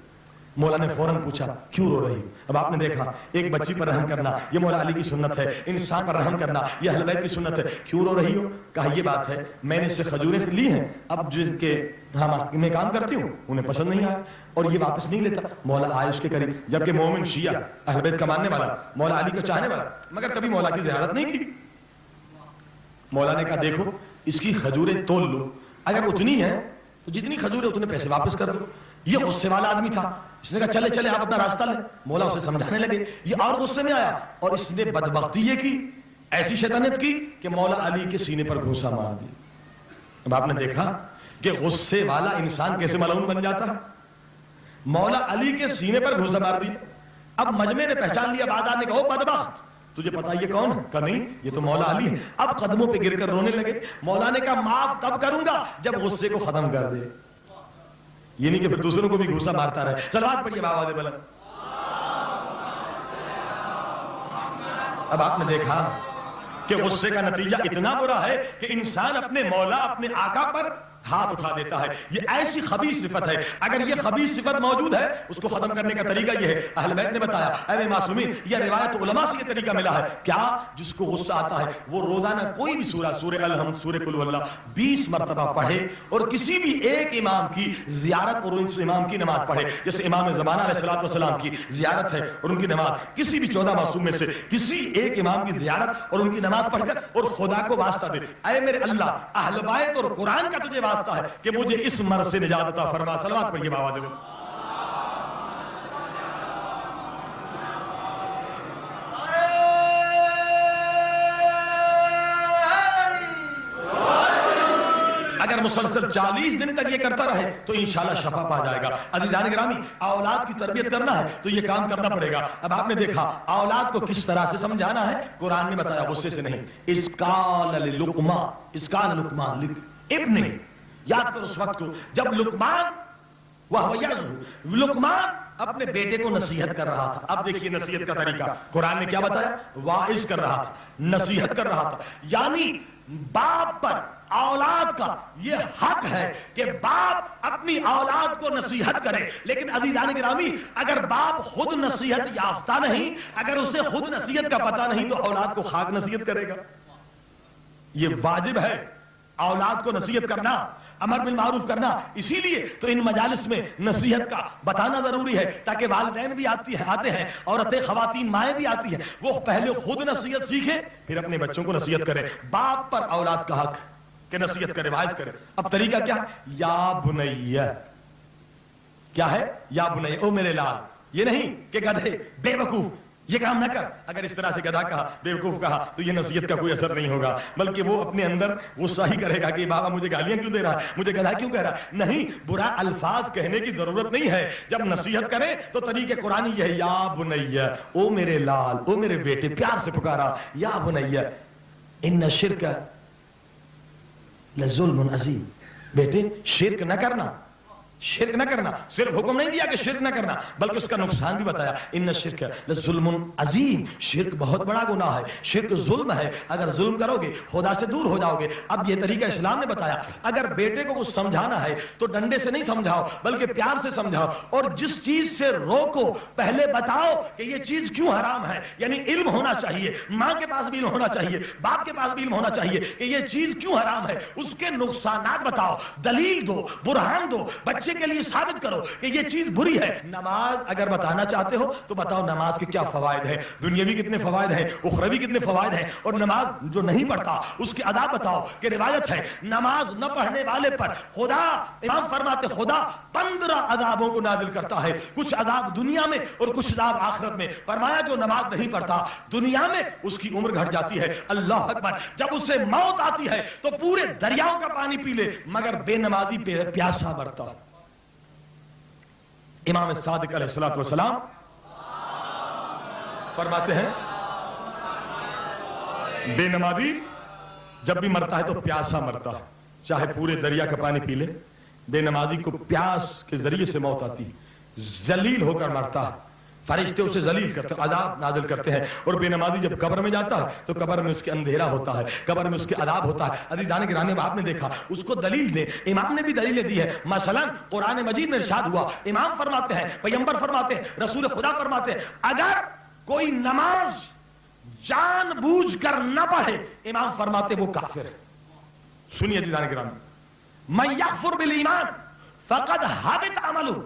مولا نے فوراً پوچھا کیوں رو رہی. اب آپ نے دیکھا ایک بچی پر رحم کرنا یہ مولا علی کی سنت ہے, انسان پر رحم کرنا یہ اہل بیت کی سنت ہے. کیوں رو رہی ہو؟ کہا یہ بات ہے, میں نے اس سے کھجوریں لی ہیں, اب جن کے میں کام کرتی ہوں انہیں پسند نہیں آیا اور یہ واپس نہیں لیتا. مولا آئے اس کے قریب, جبکہ مومن شیعہ اہل بیت کا ماننے والا, مولا علی کا چاہنے والا, مگر کبھی مولا کی زیارت نہیں کی. مولا نے کہا دیکھو اس کی کھجوریں تول لو, اگر اتنی ہیں تو جتنی کھجوریں اتنے پیسے واپس کر دو. یہ غصے والا آدمی تھا, اس نے کہا چلے چلے آپ اپنا راستہ لیں. مولا اسے سمجھانے لگے, یہ اور غصے میں آیا اور اس نے بدبختی یہ کی, ایسی شیطانیت کی کہ مولا علی کے سینے پر گھوسا مار دی. اب آپ نے دیکھا کہ غصے والا انسان کیسے ملعون بن جاتا ہے. مولا علی کے سینے پر گھوسا مار دیا. اب مجمع نے پہچان لیا, بادار نے کہا او بدبخت تجھے پتا یہ کون ہے؟ کہا نہیں یہ تو مولا علی ہے. اب قدموں پہ گر کر رونے لگے. مولا نے کہا معاف تب کروں گا جب غصے کو ختم کر دے. یہ نہیں کہ پھر دوسروں کو بھی گھوسا مارتا رہے. صلوات پڑھیے بآواز بلند. اب آپ نے دیکھا کہ غصے کا نتیجہ اتنا برا ہے کہ انسان اپنے مولا اپنے آقا پر ہاتھ اٹھا دیتا ہے. یہ ایسی خبیث صفت ہے. اگر یہ خبیث صفت موجود ہے اس کو ختم کرنے کا طریقہ یہ ہے. اہل بیت نے بتایا, اے معصومین, یہ روایت علماء سے یہ طریقہ ملا ہے. کیا؟ جس کو غصہ آتا ہے وہ روزانہ کوئی بھی سورہ, سورہ الحمد, سورہ قل واللہ 20 مرتبہ پڑھے اور کسی بھی ایک امام کی زیارت اور اس امام کی نماز پڑھے. جیسے امام زمانہ علیہ السلام کی زیارت ہے اور ان کی نماز, کسی بھی 14 معصوم میں سے کسی ایک امام کی زیارت اور ان کی نماز پڑھ کر اور خدا کو واسطہ دے, اے میرے اللہ, اہل بیت اور قرآن کا تجھے ہے کہ مجھے اس مرض سے نجات عطا فرما. صلوات پڑھیے بآواز بلند. اگر مسلسل 40 دن تک یہ کرتا رہے تو انشاءاللہ شفا پا جائے گا. عزیزان گرامی, اولاد کی تربیت کرنا ہے تو یہ کام کرنا پڑے گا. اب آپ نے دیکھا اولاد کو کس طرح سے سمجھانا ہے. قرآن نے بتایا غصے سے نہیں. اذ قال لقمان ابنہ, یاد کرو اس وقت کو جب لقمان اپنے بیٹے کو نصیحت کر رہا تھا. اب دیکھیے نصیحت کا طریقہ قرآن نے کیا بتایا. واعظ کر رہا تھا, نصیحت کر رہا تھا. یعنی باپ پر اولاد کا یہ حق ہے کہ باپ اپنی اولاد کو نصیحت کرے. لیکن عزیزان گرامی, اگر باپ خود نصیحت یافتہ نہیں, اگر اسے خود نصیحت کا پتہ نہیں تو اولاد کو خاک نصیحت کرے گا. یہ واجب ہے اولاد کو نصیحت کرنا, امر بالمعروف کرنا. اسی لیے تو ان مجالس میں نصیحت کا بتانا ضروری ہے تاکہ والدین بھی آتے ہیں, عورتیں, خواتین, مائیں بھی آتی ہیں, وہ پہلے خود نصیحت سیکھیں پھر اپنے بچوں کو نصیحت کریں. باپ پر اولاد کا حق کہ نصیحت کرے, واعظ کرے. اب طریقہ کیا ہے؟ یا بنیہ. کیا ہے؟ یا بنیہ, او میرے لال. یہ نہیں کہ گدھے, بے وقوف, یہ کام نہ کر. اگر اس طرح سے گدھا کہا, بے وقوف کہا تو یہ نصیحت کا کوئی اثر نہیں ہوگا, بلکہ وہ اپنے اندر غصہ ہی کرے گا کہ بابا مجھے گالیاں کیوں دے رہا ہے, مجھے گدھا کیوں کہہ رہا ہے. نہیں, برا الفاظ کہنے کی ضرورت نہیں ہے. جب نصیحت کریں تو طریقہ قرآنی یہ ہے, یا بنیہ, او میرے لال, او میرے بیٹے. پیار سے پکارا, یا بنیہ ان الشرک لظلم عظیم. بیٹے شرک نہ کرنا, شرک نہ کرنا. صرف حکم نہیں دیا کہ شرک نہ کرنا, بلکہ اس کا نقصان بھی بتایا. ان الشرک لظلم عظیم, شرک بہت بڑا گناہ ہے, شرک ظلم ہے. اگر ظلم کرو گے خدا سے دور ہو جاؤ گے. اب یہ طریقہ اسلام نے بتایا. اگر بیٹے کو کچھ سمجھانا ہے تو ڈنڈے سے نہیں سمجھاؤ بلکہ پیار سے سمجھاؤ, اور جس چیز سے روکو پہلے بتاؤ کہ یہ چیز کیوں حرام ہے. یعنی علم ہونا چاہیے, ماں کے پاس بھی علم ہونا چاہیے, باپ کے پاس بھی علم ہونا چاہیے کہ یہ چیز کیوں حرام ہے. اس کے نقصانات بتاؤ, دلیل دو, برہان دو, بچے کے لیے ثابت کرو کہ یہ چیز بری ہے. نماز اگر بتانا چاہتے ہو تو بتاؤ نماز کے کیا فوائد ہیں, دنیاوی کتنے فوائد ہیں, اخروی کتنے فوائد ہیں. اور نماز جو نہیں پڑھتا اس کے آداب بتاؤ کہ روایت ہے نماز نہ پڑھنے والے پر خدا, امام فرماتے خدا 15 عذابوں کو نازل کرتا ہے. کچھ عذاب دنیا میں اور کچھ عذاب آخرت میں. فرمایا جو نماز نہیں پڑھتا دنیا میں اس کی عمر گھٹ جاتی ہے, اللہ اکبر, جب اسے موت آتی ہے تو پورے دریاؤں کا پانی پی لے مگر بے نمازی پیاسا مرتا. امام صادق علیہ السلام فرماتے ہیں بے نمازی جب بھی مرتا ہے تو پیاسا مرتا ہے, چاہے پورے دریا کا پانی پی لے. بے نمازی کو پیاس کے ذریعے سے موت آتی ہے, ذلیل ہو کر مرتا ہے, فرشتے اسے ذلیل کرتے ہیں, عذاب نازل کرتے ہیں. اور بے نمازی جب قبر میں جاتا ہے تو قبر میں اس کے اندھیرا ہوتا ہے, قبر میں اس کے عذاب ہوتا ہے. عزیزان گرامی, آپ نے دیکھا اس کو دلیل دے, امام نے بھی دلیلیں دی ہے. مثلا قرآن مجید میں ارشاد ہوا, امام فرماتے ہیں, پیغمبر فرماتے ہیں, رسول خدا فرماتے ہیں, اگر کوئی نماز جان بوجھ کر نہ پڑھے, امام فرماتے وہ کافر ہے. سنیے عزیزان گرامی, من یکفر بالایمان فقد حبط عملہ,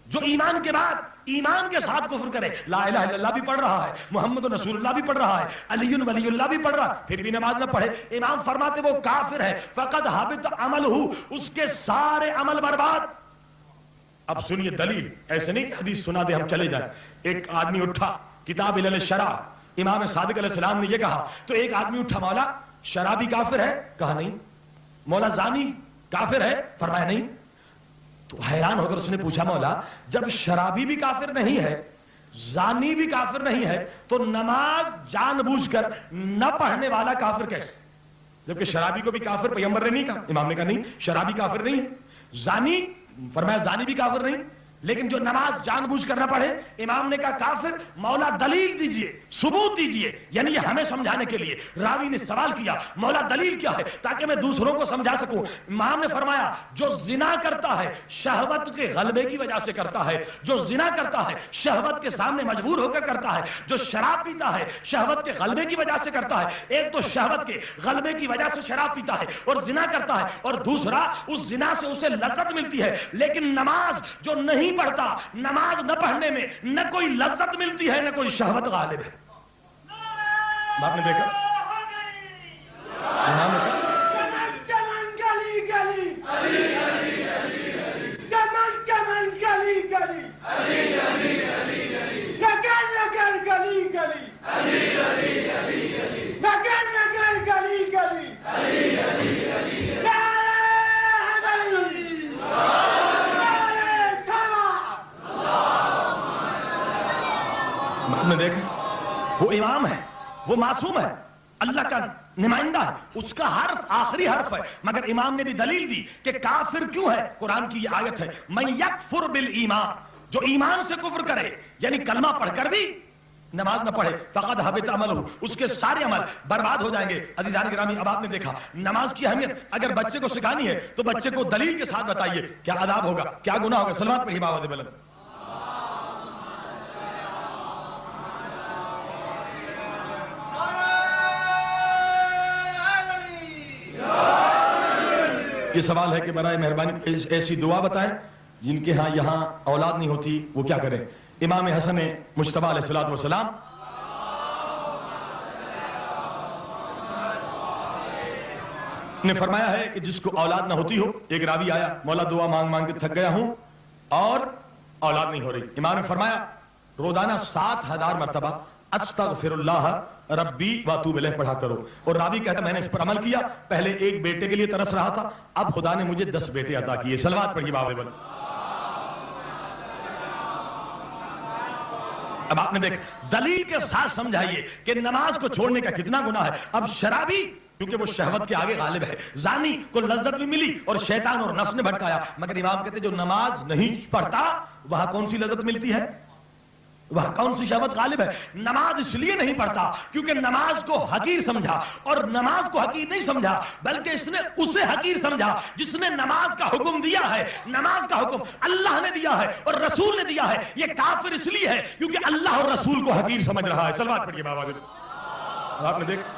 جو ایمان کے بعد ایمان کے ساتھ کفر کرے, لا الہ الا اللہ بھی پڑھ رہا ہے, محمد رسول اللہ بھی پڑھ رہا ہے, علی ولی اللہ بھی پڑھ رہا ہے, پھر بھی نماز نہ پڑھے, امام فرماتے وہ کافر ہے. فقد حبط عملہ, اس کے سارے عمل برباد. اب سنیے دلیل, ایسے نہیں حدیث سنا دے ہم چلے جائیں. ایک آدمی اٹھا, کتاب علل الشرع, امام صادق علیہ السلام نے یہ کہا تو ایک آدمی اٹھا, مولا شرابی کافر ہے؟ کہا نہیں. مولا زانی, کافر ہے؟ فرمایا نہیں۔ تو حیران ہو کر اس نے پوچھا مولا جب شرابی بھی کافر نہیں ہے، زانی بھی کافر نہیں ہے، تو نماز جان بوجھ کر نہ پڑھنے والا کافر کیسے؟ جبکہ شرابی کو بھی کافر پیغمبر نے نہیں کہا، امام نے کہا نہیں شرابی کافر نہیں ہے، زانی، فرمایا زانی بھی کافر نہیں، لیکن جو نماز جان بوجھ کر نہ پڑھے، امام نے کہا کافر۔ مولا دلیل دیجئے، ثبوت دیجئے، یعنی یہ ہمیں سمجھانے کے لیے راوی نے سوال کیا مولا دلیل کیا ہے تاکہ میں دوسروں کو سمجھا سکوں۔ امام نے فرمایا جو زنا کرتا ہے شہوت کے غلبے کی وجہ سے کرتا ہے، جو زنا کرتا ہے شہوت کے سامنے مجبور ہو کر کرتا ہے، جو شراب پیتا ہے شہوت کے غلبے کی وجہ سے کرتا ہے۔ ایک تو شہوت کے غلبے کی وجہ سے شراب پیتا ہے اور زنا کرتا ہے، اور دوسرا اس زنا سے اسے لذت ملتی ہے، لیکن نماز جو نہیں پڑھتا، نماز نہ پڑھنے میں نہ کوئی لذت ملتی ہے نہ کوئی شہوت غالب ہے۔ آپ نے دیکھا امام نے کہا نے دیکھا وہ امام ہے، وہ معصوم ہے، اللہ کا نمائندہ ہے، اس کا حرف آخری حرف ہے، مگر امام نے بھی دلیل دی کہ کافر کیوں ہے۔ قرآن کی یہ آیت ہے من یکفر بالایمان، جو ایمان سے کفر کرے یعنی کلمہ پڑھ کر بھی نماز نہ پڑھے، فقد حبط عملہ، اس کے سارے عمل برباد ہو جائیں گے۔ عزیزان گرامی اب آپ نے دیکھا نماز کی اہمیت اگر بچے کو سکھانی ہے تو بچے کو دلیل کے ساتھ بتائیے کیا عذاب ہوگا، کیا گناہ ہوگا۔ صلوات پڑھیے بابا بلند۔ یہ سوال ہے کہ برائے مہربانی ایسی دعا بتائیں جن کے ہاں یہاں اولاد نہیں ہوتی وہ کیا کریں۔ امام حسن مجتبی علیہ السلام نے فرمایا ہے کہ جس کو اولاد نہ ہوتی ہو، ایک راوی آیا مولا دعا مانگ مانگ کے تھک گیا ہوں اور اولاد نہیں ہو رہی، امام نے فرمایا روزانہ 7000 مرتبہ استغفر اللہ ربی واتوب الیہ پڑھا کرو۔ اور راوی کہتا میں نے اس پر عمل کیا، پہلے ایک بیٹے کے لیے ترس رہا تھا، اب خدا نے مجھے 10 بیٹے عطا کیے۔ صلوات پڑھیے بابا بلند۔ اب آپ نے دیکھ دلیل کے ساتھ سمجھائیے کہ نماز کو چھوڑنے کا کتنا گناہ ہے۔ اب شرابی کیونکہ وہ شہوت کے آگے غالب ہے، زانی کو لذت بھی ملی اور شیطان اور نفس نے بھٹکایا، مگر امام کہتے جو نماز نہیں پڑھتا وہاں کون سی لذت ملتی ہے، وہاں کون سی شہوت غالب ہے۔ نماز اس لیے نہیں پڑھتا کیونکہ نماز کو حقیر سمجھا، اور نماز کو حقیر نہیں سمجھا بلکہ اس نے اسے حقیر سمجھا جس نے نماز کا حکم دیا ہے۔ نماز کا حکم اللہ نے دیا ہے اور رسول نے دیا ہے۔ یہ کافر اس لیے ہے کیونکہ اللہ اور رسول کو حقیر سمجھ رہا ہے۔ صلوات پڑھیے بابا جی۔ آپ نے دیکھ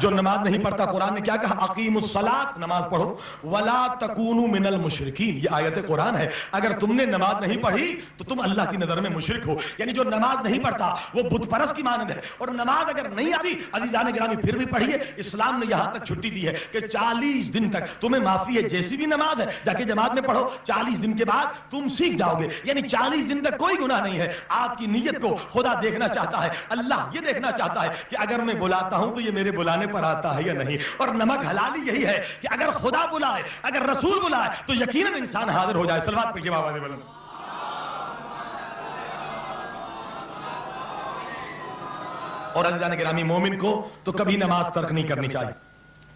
جو نماز نہیں پڑھتا، قرآن نے کیا کہا اقیموا الصلاۃ، نماز پڑھو، ولا تکونوا من المشرکین، یہ آیت قرآن ہے۔ اگر تم نے نماز نہیں پڑھی تو تم اللہ کی نظر میں مشرک ہو، یعنی جو نماز نہیں پڑھتا وہ بت پرست کی مانند ہے۔ اور نماز اگر نہیں آتی عزیزان گرامی پھر بھی پڑھیے، اسلام نے یہاں تک چھٹی دی ہے کہ 40 دن تک تمہیں معافی ہے، جیسی بھی نماز ہے جا کے جماعت میں پڑھو، 40 دن کے بعد تم سیکھ جاؤ گے، یعنی 40 دن تک کوئی گناہ نہیں ہے۔ آپ کی نیت کو خدا دیکھنا چاہتا ہے، اللہ یہ دیکھنا چاہتا ہے کہ اگر میں بلاتا ہوں تو یہ میرے بلانے پر آتا ہے یا نہیں۔ اور نمک حلالی یہی ہے کہ اگر خدا بلائے، اگر رسول بلائے تو یقیناً انسان حاضر ہو جائے۔ صلوات پڑھیے بابا جی بلند۔ اور عزیزان گرامی مومن کو تو کبھی نماز ترک نہیں کرنی چاہیے،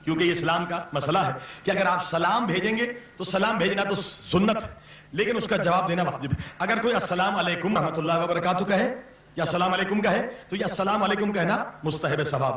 کیونکہ یہ اسلام کا مسئلہ ہے کہ اگر آپ سلام بھیجیں گے تو سلام بھیجنا تو سنت ہے لیکن اس کا جواب دینا واجب ہے۔ اگر کوئی السلام علیکم رحمۃ اللہ وبرکاتہ کہے یا السلام علیکم کہے تو یہ السلام علیکم کہنا مستحب ثواب،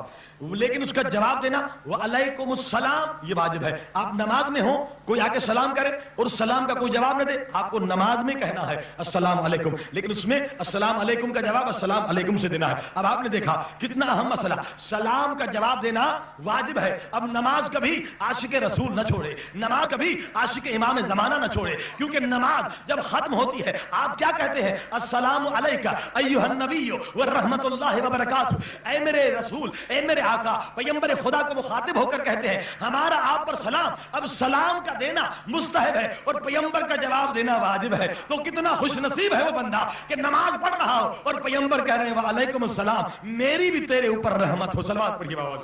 لیکن اس کا جواب دینا وعلیکم السلام یہ واجب ہے۔ آپ نماز میں ہوں کوئی آ کے سلام کرے اور اس سلام کا کوئی جواب نہ دے، آپ کو نماز میں کہنا ہے السلام علیکم، لیکن اس میں السلام علیکم کا جواب السلام علیکم سے دینا ہے۔ اب آپ نے دیکھا کتنا اہم مسئلہ، سلام کا جواب دینا واجب ہے۔ اب نماز کبھی عاشق رسول نہ چھوڑے، نماز کبھی عاشق امام زمانہ نہ چھوڑے، کیونکہ نماز جب ختم ہوتی ہے آپ کیا کہتے ہیں السلام علیکہ ایھا النبی ورحمۃ اللہ وبرکاتہ، اے میرے رسول، اے میرے آقا پیغمبر خدا کو مخاطب ہو کر کہتے ہیں ہمارا آپ پر سلام۔ اب سلام کا دینا مستحب ہے اور پیغمبر کا جواب دینا واجب ہے، تو کتنا خوش نصیب ہے وہ بندہ کہ نماز پڑھ رہا ہو اور پیغمبر کہہ رہے ہیں وعلیکم السلام، میری بھی تیرے اوپر رحمت ہو۔ صلوات پڑھیے بابا۔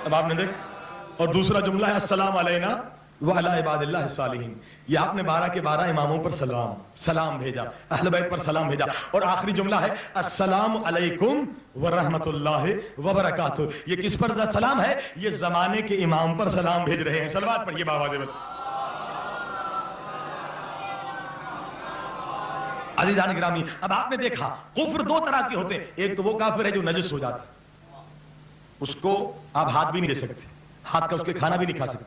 اب آپ نے دیکھا. اور دوسرا جملہ ہے السلام علینا وعلی عباد اللہ الصالحین. یہ آپ نے 12 کے 12 اماموں پر سلام بھیجا, اہل بیت پر سلام بھیجا. اور آخری جملہ ہے السلام علیکم ورحمۃ اللہ وبرکاتہ. یہ کس پر سلام ہے؟ یہ زمانے کے امام پر سلام بھیج رہے ہیں. صلوات پڑھیے بابا دیول. عزیزان گرامی, اب آپ نے دیکھا کفر دو طرح کے ہوتے ہیں. ایک تو وہ کافر ہے جو نجس ہو جاتا ہے, اس کو آپ ہاتھ بھی نہیں دے سکتے, ہاتھ کا اس کے کھانا بھی نہیں کھا سکتے.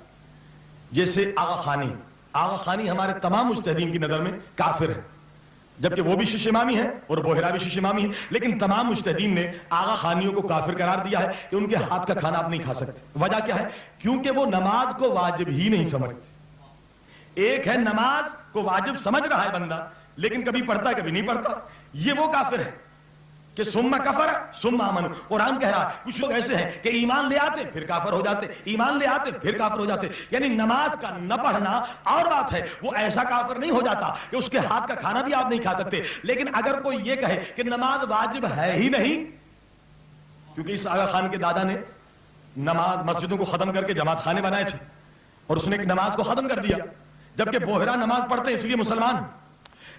جیسے آغا خانی ہمارے تمام مجتہدین کی نظر میں کافر ہے, جبکہ وہ بھی شیش امامی ہیں اور بحیرہ بھی شیش امامی ہیں, لیکن تمام مجتہدین نے آغا خانیوں کو کافر قرار دیا ہے کہ ان کے ہاتھ کا کھانا آپ نہیں کھا سکتے. وجہ کیا ہے؟ کیونکہ وہ نماز کو واجب ہی نہیں سمجھتے. ایک ہے نماز کو واجب سمجھ رہا ہے بندہ, لیکن کبھی پڑھتا ہے کبھی نہیں پڑھتا, یہ وہ کافر ہے کہ ثم کفر ثم آمن. قرآن کہہ رہا ہے کچھ لوگ ایسے ہیں کہ ایمان لے آتے پھر کافر ہو جاتے, ایمان لے آتے پھر کافر ہو جاتے. یعنی نماز کا نہ پڑھنا اور بات ہے, وہ ایسا کافر نہیں ہو جاتا کہ اس کے ہاتھ کا کھانا بھی آپ نہیں کھا سکتے. لیکن اگر کوئی یہ کہے کہ نماز واجب ہے ہی نہیں, کیونکہ اس آغا خان کے دادا نے نماز مسجدوں کو ختم کر کے جماعت خانے بنائے تھے اور اس نے ایک نماز کو ختم کر دیا, جبکہ بحیرہ نماز پڑھتے ہیں اس لیے مسلمان ہیں.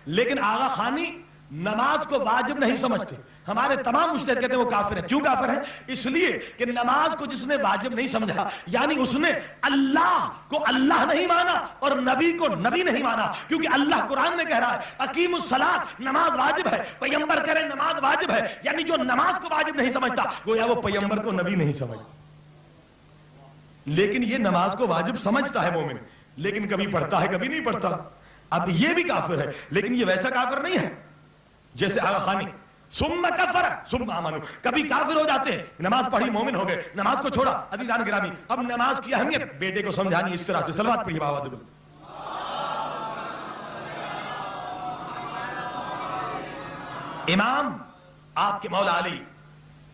لیکن آغا خانی نماز کو واجب نہیں سمجھتے. ہمارے تمام مجتہد کہتے ہیں وہ کافر ہے. کیوں کافر ہے؟ اس لیے کہ نماز کو جس نے واجب نہیں سمجھا, یعنی اس نے اللہ کو اللہ نہیں مانا اور نبی کو نبی نہیں مانا. کیونکہ اللہ قرآن میں کہہ رہا ہے اقیم الصلاۃ, نماز واجب ہے. پیغمبر کرے نماز واجب ہے, یعنی جو نماز کو واجب نہیں سمجھتا گویا وہ پیغمبر کو نبی نہیں سمجھتا. لیکن یہ نماز کو واجب سمجھتا ہے مومن, لیکن کبھی پڑھتا ہے کبھی نہیں پڑھتا. اب یہ بھی کافر ہے, لیکن یہ ویسا کافر نہیں ہے جیسے آغا خانی. ثم کفر ثم آمن, کبھی کافر ہو جاتے ہیں, نماز پڑھی مومن ہو گئے, نماز کو چھوڑا. عزیزان گرامی, اب نماز کی اہمیت بیٹے کو سمجھانی اس طرح سے. صلوات پڑھیے بابا دیول. امام آپ کے مولا علی,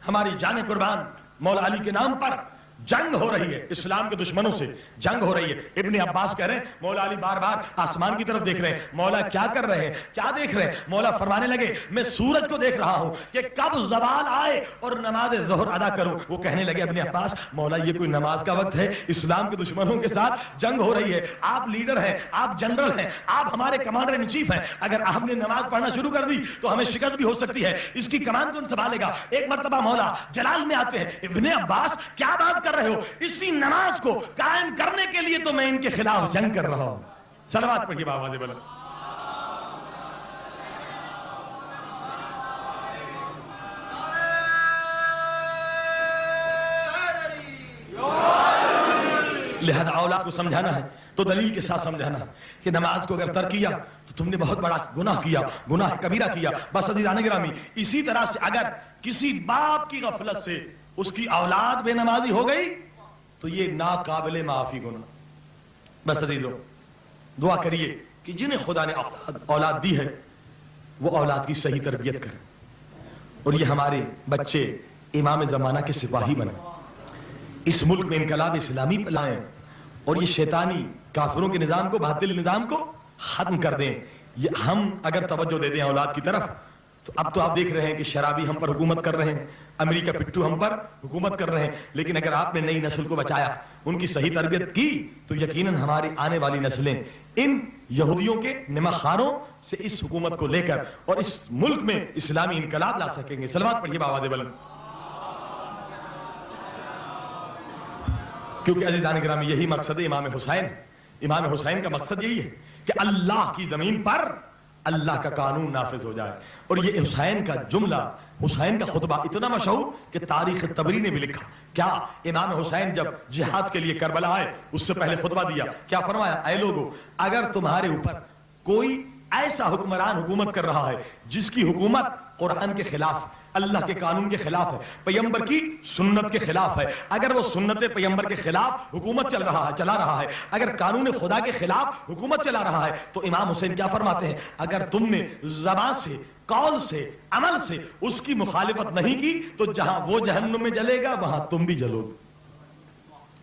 ہماری جان قربان مولا علی کے نام پر جنگ ہو رہی ہے, اسلام کے دشمنوں سے جنگ ہو رہی ہے. ابن عباس کہہ رہے ہیں مولا علی بار بار آسمان کی طرف دیکھ رہے ہیں, مولا کیا کر رہے ہیں, کیا دیکھ رہے ہیں؟ مولا فرمانے لگے میں سورج کو دیکھ رہا ہوں کہ کب زوال آئے اور نماز ظہر ادا کروں. وہ کہنے لگے ابن عباس مولا یہ کوئی نماز کا وقت ہے, اسلام کے دشمنوں کے ساتھ جنگ ہو رہی ہے, آپ لیڈر ہیں, آپ جنرل ہیں, آپ ہمارے کمانڈر ان چیف ہیں, اگر آپ نے نماز پڑھنا شروع کر دی تو ہمیں شکست بھی ہو سکتی ہے, اس کی کمان کون سنبھالے گا؟ ایک مرتبہ مولا جلال میں آتے ہیں, ابن عباس کیا بات کر رہے ہو, اسی نماز کو قائم کرنے کے لیے تو میں ان کے خلاف جنگ کر رہا ہوں. صلوات پڑھیے بابا دیول. لہذا اولاد کو سمجھانا ہے تو دلیل کے ساتھ سمجھانا ہے کہ نماز کو اگر ترک کیا تو تم نے بہت بڑا گناہ کیا, گناہ کبیرہ کیا. بس عزیزان گرامی, اسی طرح سے اگر کسی باپ کی غفلت سے اس کی اولاد بے نمازی ہو گئی تو یہ ناقابل معافی گناہ. بس عزیزو دعا کریے کہ جنہیں خدا نے اولاد دی ہے وہ اولاد کی صحیح تربیت کریں, اور یہ ہمارے بچے امام زمانہ کے سپاہی بنیں, اس ملک میں انقلاب اسلامی لائیں, اور یہ شیطانی کافروں کے نظام کو, باطل نظام کو ختم کر دیں. یہ ہم اگر توجہ دے دیں اولاد کی طرف تو اب تو آپ دیکھ رہے ہیں کہ شرابی ہم پر حکومت کر رہے ہیں, امریکہ پٹو ہم پر حکومت کر رہے ہیں. لیکن اگر آپ نے نئی نسل کو بچایا, ان کی صحیح تربیت کی, تو یقیناً ہماری آنے والی نسلیں ان یہودیوں کے نمخاروں سے اس حکومت کو لے کر اور اس ملک میں اسلامی انقلاب لا سکیں گے. صلوات پڑھیے بابا دیول. کیونکہ عزیزان گرامی یہی مقصد ہے امام حسین. امام حسین کا مقصد یہی ہے کہ اللہ کی زمین پر اللہ کا قانون نافذ ہو جائے. اور یہ حسین کا جملہ, حسین کا خطبہ اتنا مشہور کہ تاریخ طبری نے بھی لکھا. کیا امام حسین جب جہاد کے لیے کربلا آئے اس سے پہلے خطبہ دیا, کیا فرمایا؟ اے لوگو, اگر تمہارے اوپر کوئی ایسا حکمران حکومت کر رہا ہے جس کی حکومت قرآن کے خلاف, اللہ کے قانون کے خلاف ہے, پیغمبر کی سنت کے خلاف ہے, اگر وہ سنت پیغمبر کے خلاف حکومت چلا رہا ہے, اگر قانون خدا کے خلاف حکومت چلا رہا ہے, تو امام حسین کیا فرماتے ہیں؟ اگر تم نے زبان سے, قول سے, عمل سے اس کی مخالفت نہیں کی تو جہاں وہ جہنم میں جلے گا وہاں تم بھی جلو گے.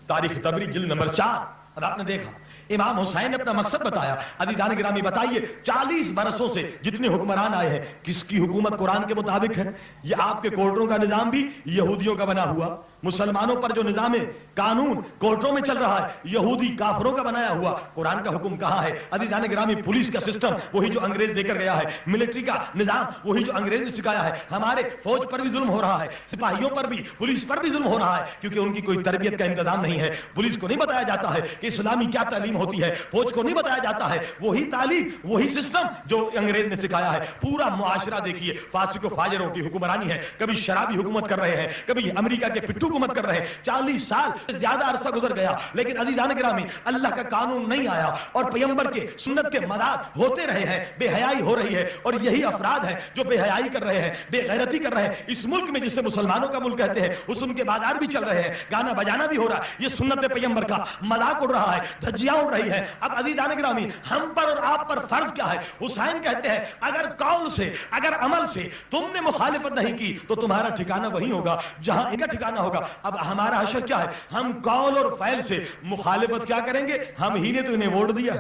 تاریخ طبری جلد نمبر 4. اب آپ نے دیکھا امام حسین نے اپنا مقصد بتایا. عزیزان گرامی بتائیے 40 برسوں سے جتنے حکمران آئے ہیں کس کی حکومت قرآن کے مطابق ہے؟ یہ آپ کے کورٹوں کا نظام بھی یہودیوں کا بنا ہوا. مسلمانوں پر جو نظام قانون کورٹوں میں چل رہا ہے یہودی کافروں کا بنایا ہوا. قرآن کا حکم کہاں ہے؟ عزیزان گرامی پولیس کا سسٹم وہی جو انگریز دے کر گیا ہے, ملٹری کا نظام وہی جو انگریز نے سکھایا ہے. ہمارے فوج پر بھی ظلم ہو رہا ہے, سپاہیوں پر بھی, پولیس پر بھی ظلم ہو رہا ہے, کیونکہ ان کی کوئی تربیت کا انتظام نہیں ہے. پولیس کو نہیں بتایا جاتا ہے کہ اسلامی کیا تعلیم ہوتی ہے, فوج کو نہیں بتایا جاتا ہے وہی تعلیم وہی سسٹم جو انگریز نے سکھایا ہے. پورا معاشرہ دیکھیے فاسق و فاجروں کی حکمرانی ہے. کبھی شرابی حکومت کر رہے ہیں, کبھی امریکہ کے پٹھو حکومت کر رہے ہیں. 40 سال زیادہ عرصہ گزر گیا لیکن عزیزان گرامی اللہ کا قانون نہیں آیا اور پیغمبر کے سنت کے مدار ہوتے رہے ہیں. بے حیائی ہو رہی ہے اور یہی افراد ہیں جو بے حیائی کر رہے ہیں, بے غیرتی کر رہے ہیں. اس ملک میں جسے مسلمانوں کا ملک کہتے ہیں اس ان کے بازار بھی چل رہے ہیں, گانا بجانا بھی ہو رہا ہے. یہ سنت پیغمبر کا مذاق اڑ رہا ہے, دھجیاں اڑ رہی ہے. اب عزیزان گرامی ہم پر اور آپ پر فرض کیا ہے؟ حسین کہتے ہیں اگر قول سے اگر عمل سے تم نے مخالفت نہیں کی تو تمہارا ٹھکانہ وہی ہوگا جہاں ان کا ٹھکانہ ہوگا. اب ہمارا حشر کیا ہے؟ ہم قول اور فعل سے مخالفت کیا کریں گے؟ ہم ہی نے تو انہیں ووٹ دیا.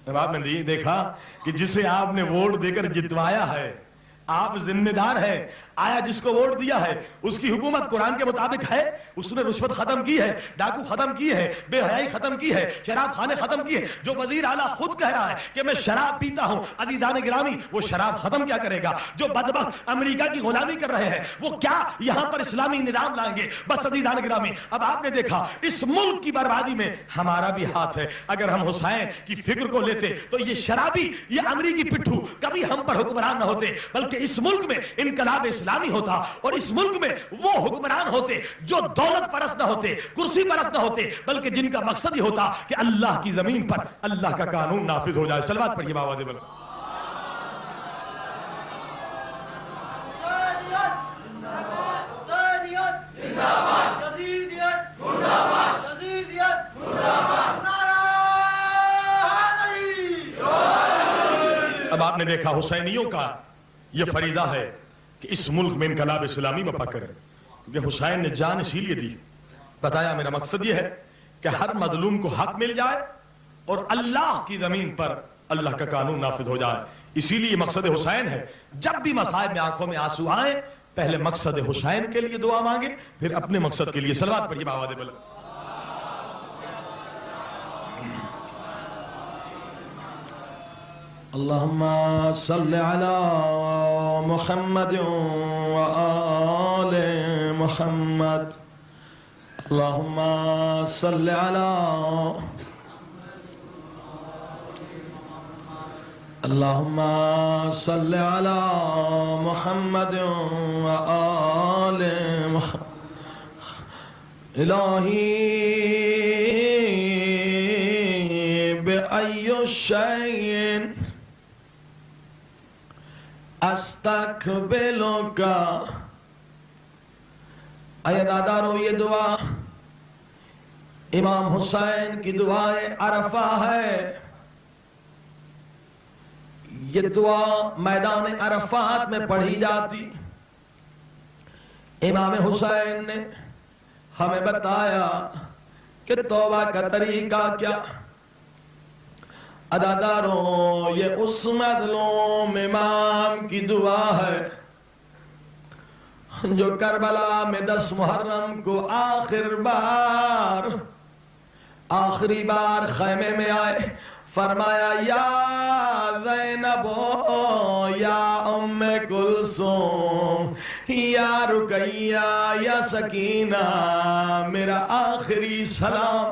اب آپ نے دیکھا کہ جسے آپ نے ووٹ دے کر جتوایا ہے آپ ذمہ دار ہے. آیا جس کو ووٹ دیا ہے اس کی حکومت قرآن کے مطابق ہے؟ اس نے رشوت ختم کی ہے, ڈاکو ختم کی ہے, بے حیائی ختم کی ہے, شراب خانے ختم کی ہے. جو وزیر اعلیٰ خود کہہ رہا ہے کہ میں شراب پیتا ہوں, عزیزان گرامی وہ شراب ختم کیا کرے گا؟ جو بدبخت امریکہ کی غلامی کر رہے ہیں وہ کیا یہاں پر اسلامی نظام لائیں گے؟ بس عزیزان گرامی اب آپ نے دیکھا اس ملک کی بربادی میں ہمارا بھی ہاتھ ہے. اگر ہم حسین کی فکر کو لیتے تو یہ شرابی یہ امریکی پٹھو کبھی ہم پر حکمران نہ ہوتے, بلکہ اس ملک میں انقلاب اسلامی ہوتا اور اس ملک میں وہ حکمران ہوتے جو دولت پرست نہ ہوتے, کرسی پرست نہ ہوتے, بلکہ جن کا مقصد یہ ہوتا کہ اللہ کی زمین پر اللہ کا قانون نافذ ہو جائے. صلوات پڑھیے بابا دے بل. اب آپ نے دیکھا حسینیوں کا یہ فریضہ ہے کہ اس ملک میں انقلاب اسلامی بپا کرے, کیونکہ حسین نے جان اسی لیے دی. بتایا میرا مقصد یہ ہے کہ ہر مظلوم کو حق مل جائے اور اللہ کی زمین پر اللہ کا قانون نافذ ہو جائے. اسی لیے مقصد حسین ہے. جب بھی مصائب میں آنکھوں میں آنسو آئیں پہلے مقصد حسین کے لیے دعا مانگے, پھر اپنے مقصد کے لیے. صلوات پڑھیے بابا دے بل. اللهم صل على محمد وآل محمد. اللهم صل على اللهم صل على محمد وآل محمد. إلهي بأي شيء استقبلو کا. اے دادارو یہ دعا امام حسین کی دعائے عرفہ ہے. یہ دعا میدان عرفات میں پڑھی جاتی. امام حسین نے ہمیں بتایا کہ توبہ کا طریقہ کیا. اداداروں یہ اس مظلوم امام کی دعا ہے جو کربلا میں 10 محرم کو آخری بار خیمے میں آئے. فرمایا یا زینب یا ام کلثوم یا رقیہ یا سکینہ میرا آخری سلام.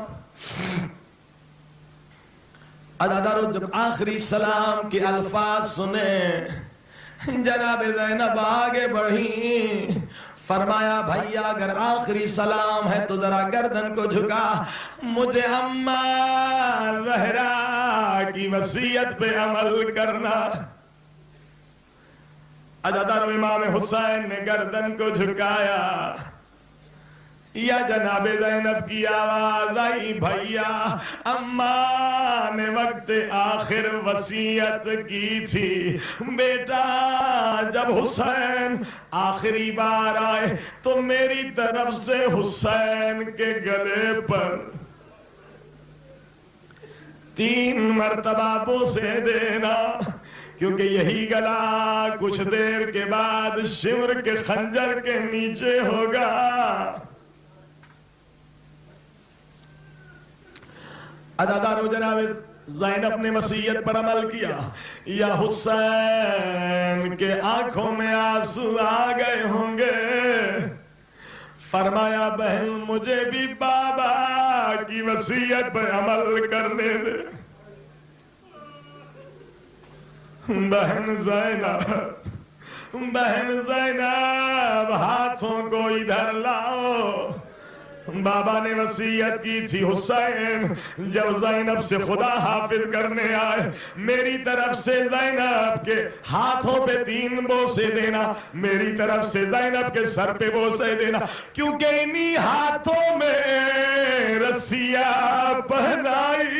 ادادارو جب آخری سلام کے الفاظ سنے جناب زینب آگے بڑھی. فرمایا بھائیا اگر آخری سلام ہے تو ذرا گردن کو جھکا, مجھے اماں زہرا کی وصیت پہ عمل کرنا. ادادارو امام حسین نے گردن کو جھکایا. یا جناب زینب کی آواز آئی بھائیا اماں نے وقت آخر وصیت کی تھی. بیٹا جب حسین آخری بار آئے تو میری طرف سے حسین کے گلے پر 3 مرتبہ بوسے دینا، کیونکہ یہی گلا کچھ دیر کے بعد شمر کے خنجر کے نیچے ہوگا۔ عزادارو جناب زینب نے وصیت پر عمل کیا۔ یا حسین کے آنکھوں میں آنسو آ گئے ہوں گے، فرمایا بہن مجھے بھی بابا کی وصیت پر عمل کرنے دے۔ بہن زینب ہاتھوں کو ادھر لاؤ۔ بابا نے وصیت کی تھی حسین جب زینب سے خدا حافظ کرنے آئے میری طرف سے زینب کے ہاتھوں پہ 3 بوسے دینا، میری طرف سے زینب کے سر پہ بوسے دینا، کیونکہ انہی ہاتھوں میں رسیاں پہنائی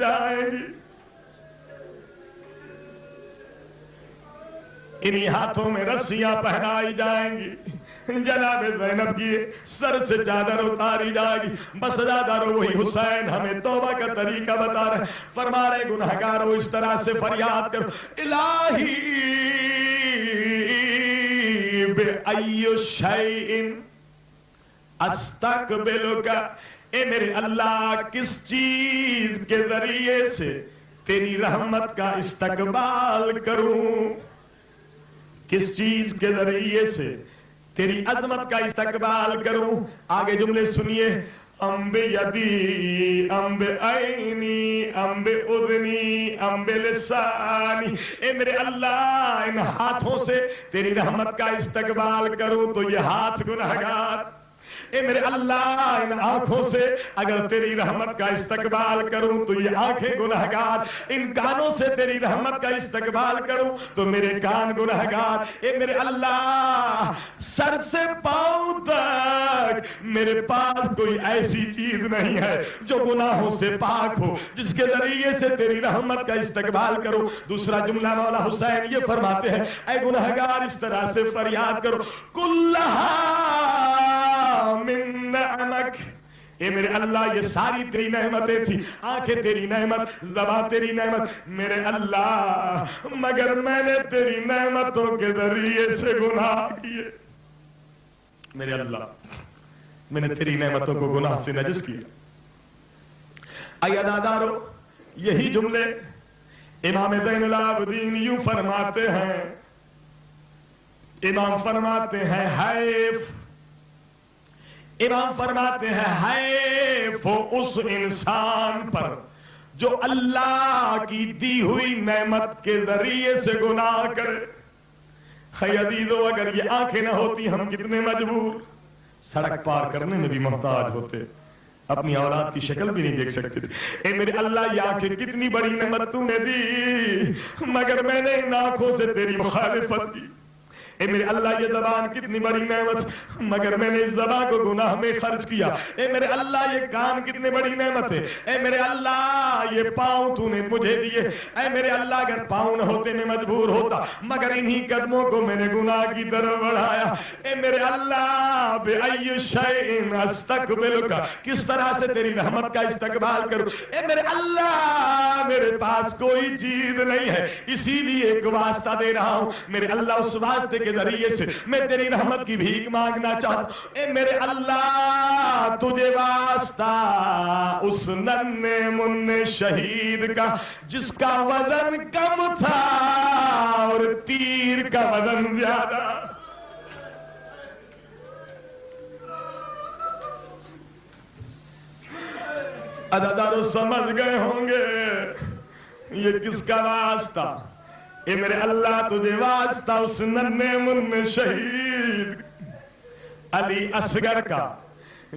جائیں گی، انہی ہاتھوں میں رسیاں پہنائی جائیں گی۔ جناب زینب کی سر سے چادر اتاری جائے گی۔ بس عزادارو وہی حسین ہمیں توبہ کا طریقہ بتا رہے، فرما رہے گنہگارو اس طرح سے فریاد کرو، الہی بِأَيُّ شَيْءٍ أَسْتَقْبِلُكَ، اے میرے اللہ کس چیز کے ذریعے سے تیری رحمت کا استقبال کروں، کس چیز کے ذریعے سے تیری عظمت کا استقبال کروں۔ آگے جملے سنیے، ام بیدی ام بعینی ام باذنی ام بلسانی، اے میرے اللہ ان ہاتھوں سے تیری رحمت کا استقبال کروں تو یہ ہاتھ گنہگار، اے میرے اللہ ان آنکھوں سے اگر تیری رحمت کا استقبال کروں تو یہ آنکھیں گنہگار، ان کانوں سے تیری رحمت کا استقبال کروں تو میرے کان گنہگار، اے میرے اللہ سر سے پاؤں تک میرے پاس کوئی ایسی چیز نہیں ہے جو گناہوں سے پاک ہو جس کے ذریعے سے تیری رحمت کا استقبال کروں۔ دوسرا جملہ مولا حسین یہ فرماتے ہیں، اے گنہگار اس طرح سے فریاد کرو، کلہا من نعمک، اے میرے اللہ یہ ساری تیری نعمتیں تھی، آنکھیں تیری نعمت، زبان تیری نعمت، میرے اللہ مگر میں نے تیری نعمتوں کے ذریعے سے گناہ کیے، میرے اللہ میں نے تیری نعمتوں کو گناہ سے نجس کیا۔ اے عزادارو یہی جملے امام زین العابدین یوں فرماتے ہیں، امام فرماتے ہیں حیف، امام فرماتے ہیں حیف اس انسان پر جو اللہ کی دی ہوئی نعمت کے ذریعے سے گناہ کرے۔ خی عزیزو اگر یہ آنکھیں نہ ہوتی ہم کتنے مجبور سڑک پار کرنے میں بھی محتاج ہوتے، اپنی اولاد کی شکل بھی نہیں دیکھ سکتے تھے۔ اے میرے اللہ یہ آنکھیں کتنی بڑی نعمت تو نے دی، مگر میں نے ان آنکھوں سے تیری مخالفت کی۔ اے میرے اللہ یہ زبان کتنی بڑی نعمت، مگر میں نے اس زبان کو گناہ میں خرچ کیا۔ اے میرے اللہ یہ کان کتنے بڑی نعمت ہے، اے میرے اللہ یہ پاؤں تو نے مجھے دیے، اے میرے اللہ اگر پاؤں نہ ہوتے میں مجبور ہوتا، مگر انہی قدموں کو میں نے گناہ کی طرف بڑھایا۔ اے میرے اللہ بِأَيِّ شَيْءٍ أَسْتَقْبِلُكَ، کس طرح سے تیری رحمت کا استقبال کروں۔ اے میرے اللہ میرے پاس کوئی چیز نہیں ہے، اسی لیے ایک واسطہ دے رہا ہوں، میرے اللہ اس واسطے کے ذریعے سے میں تیری رحمت کی بھیک مانگنا چاہتا ہوں۔ اے میرے اللہ تجھے واسطہ اس ننھے منھے شہید کا جس کا وزن کم تھا اور تیر کا وزن زیادہ، عزادارو سمجھ گئے ہوں گے یہ کس کا واسطہ۔ اے میرے اللہ تجھے واسطہ اس ننھے منھے شہید علی اصغر کا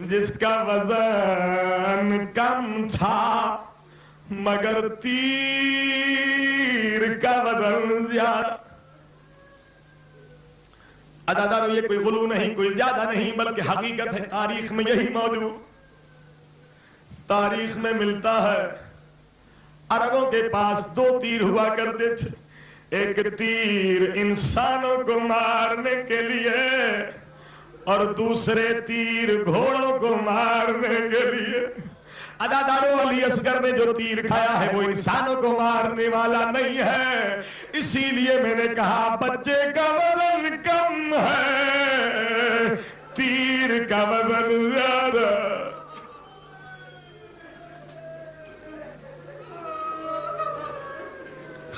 جس کا وزن کم تھا مگر تیر کا وزن زیادہ۔ عزادارو یہ کوئی غلو نہیں، کوئی زیادہ نہیں، بلکہ حقیقت ہے، تاریخ میں یہی موجود، تاریخ میں ملتا ہے۔ عربوں کے پاس 2 تیر ہوا کرتے تھے، ایک تیر انسانوں کو مارنے کے لیے اور دوسرے تیر گھوڑوں کو مارنے کے لیے۔ ادادارو علی اصغر نے جو تیر کھایا ہے وہ انسانوں کو مارنے والا نہیں ہے، اسی لیے میں نے کہا بچے کا وزن کم ہے، تیر کا وزن زیادہ۔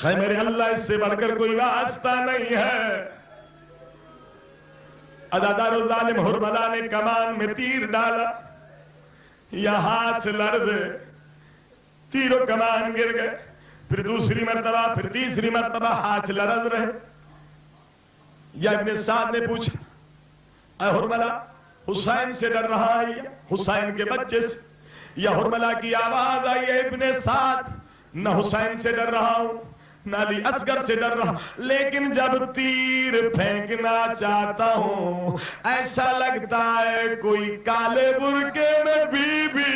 خیر میرے اللہ اس سے بڑھ کر کوئی واسطہ نہیں ہے۔ ادادار ظالم حرملہ نے کمان میں تیر ڈالا، یا ہاتھ لرزے، تیر و کمان گر گئے، پھر دوسری مرتبہ، پھر تیسری مرتبہ ہاتھ لرز رہے۔ یا ابن سعد نے پوچھا اے حرملہ حسین سے ڈر رہا ہے یا حسین کے بچے سے؟ یا حرملہ کی آواز آئی ہے ابن سعد نہ حسین سے ڈر رہا ہوں نہ علی اصغر سے ڈر رہا، لیکن جب تیر پھینکنا چاہتا ہوں ایسا لگتا ہے کوئی کالے برقعے میں بی بی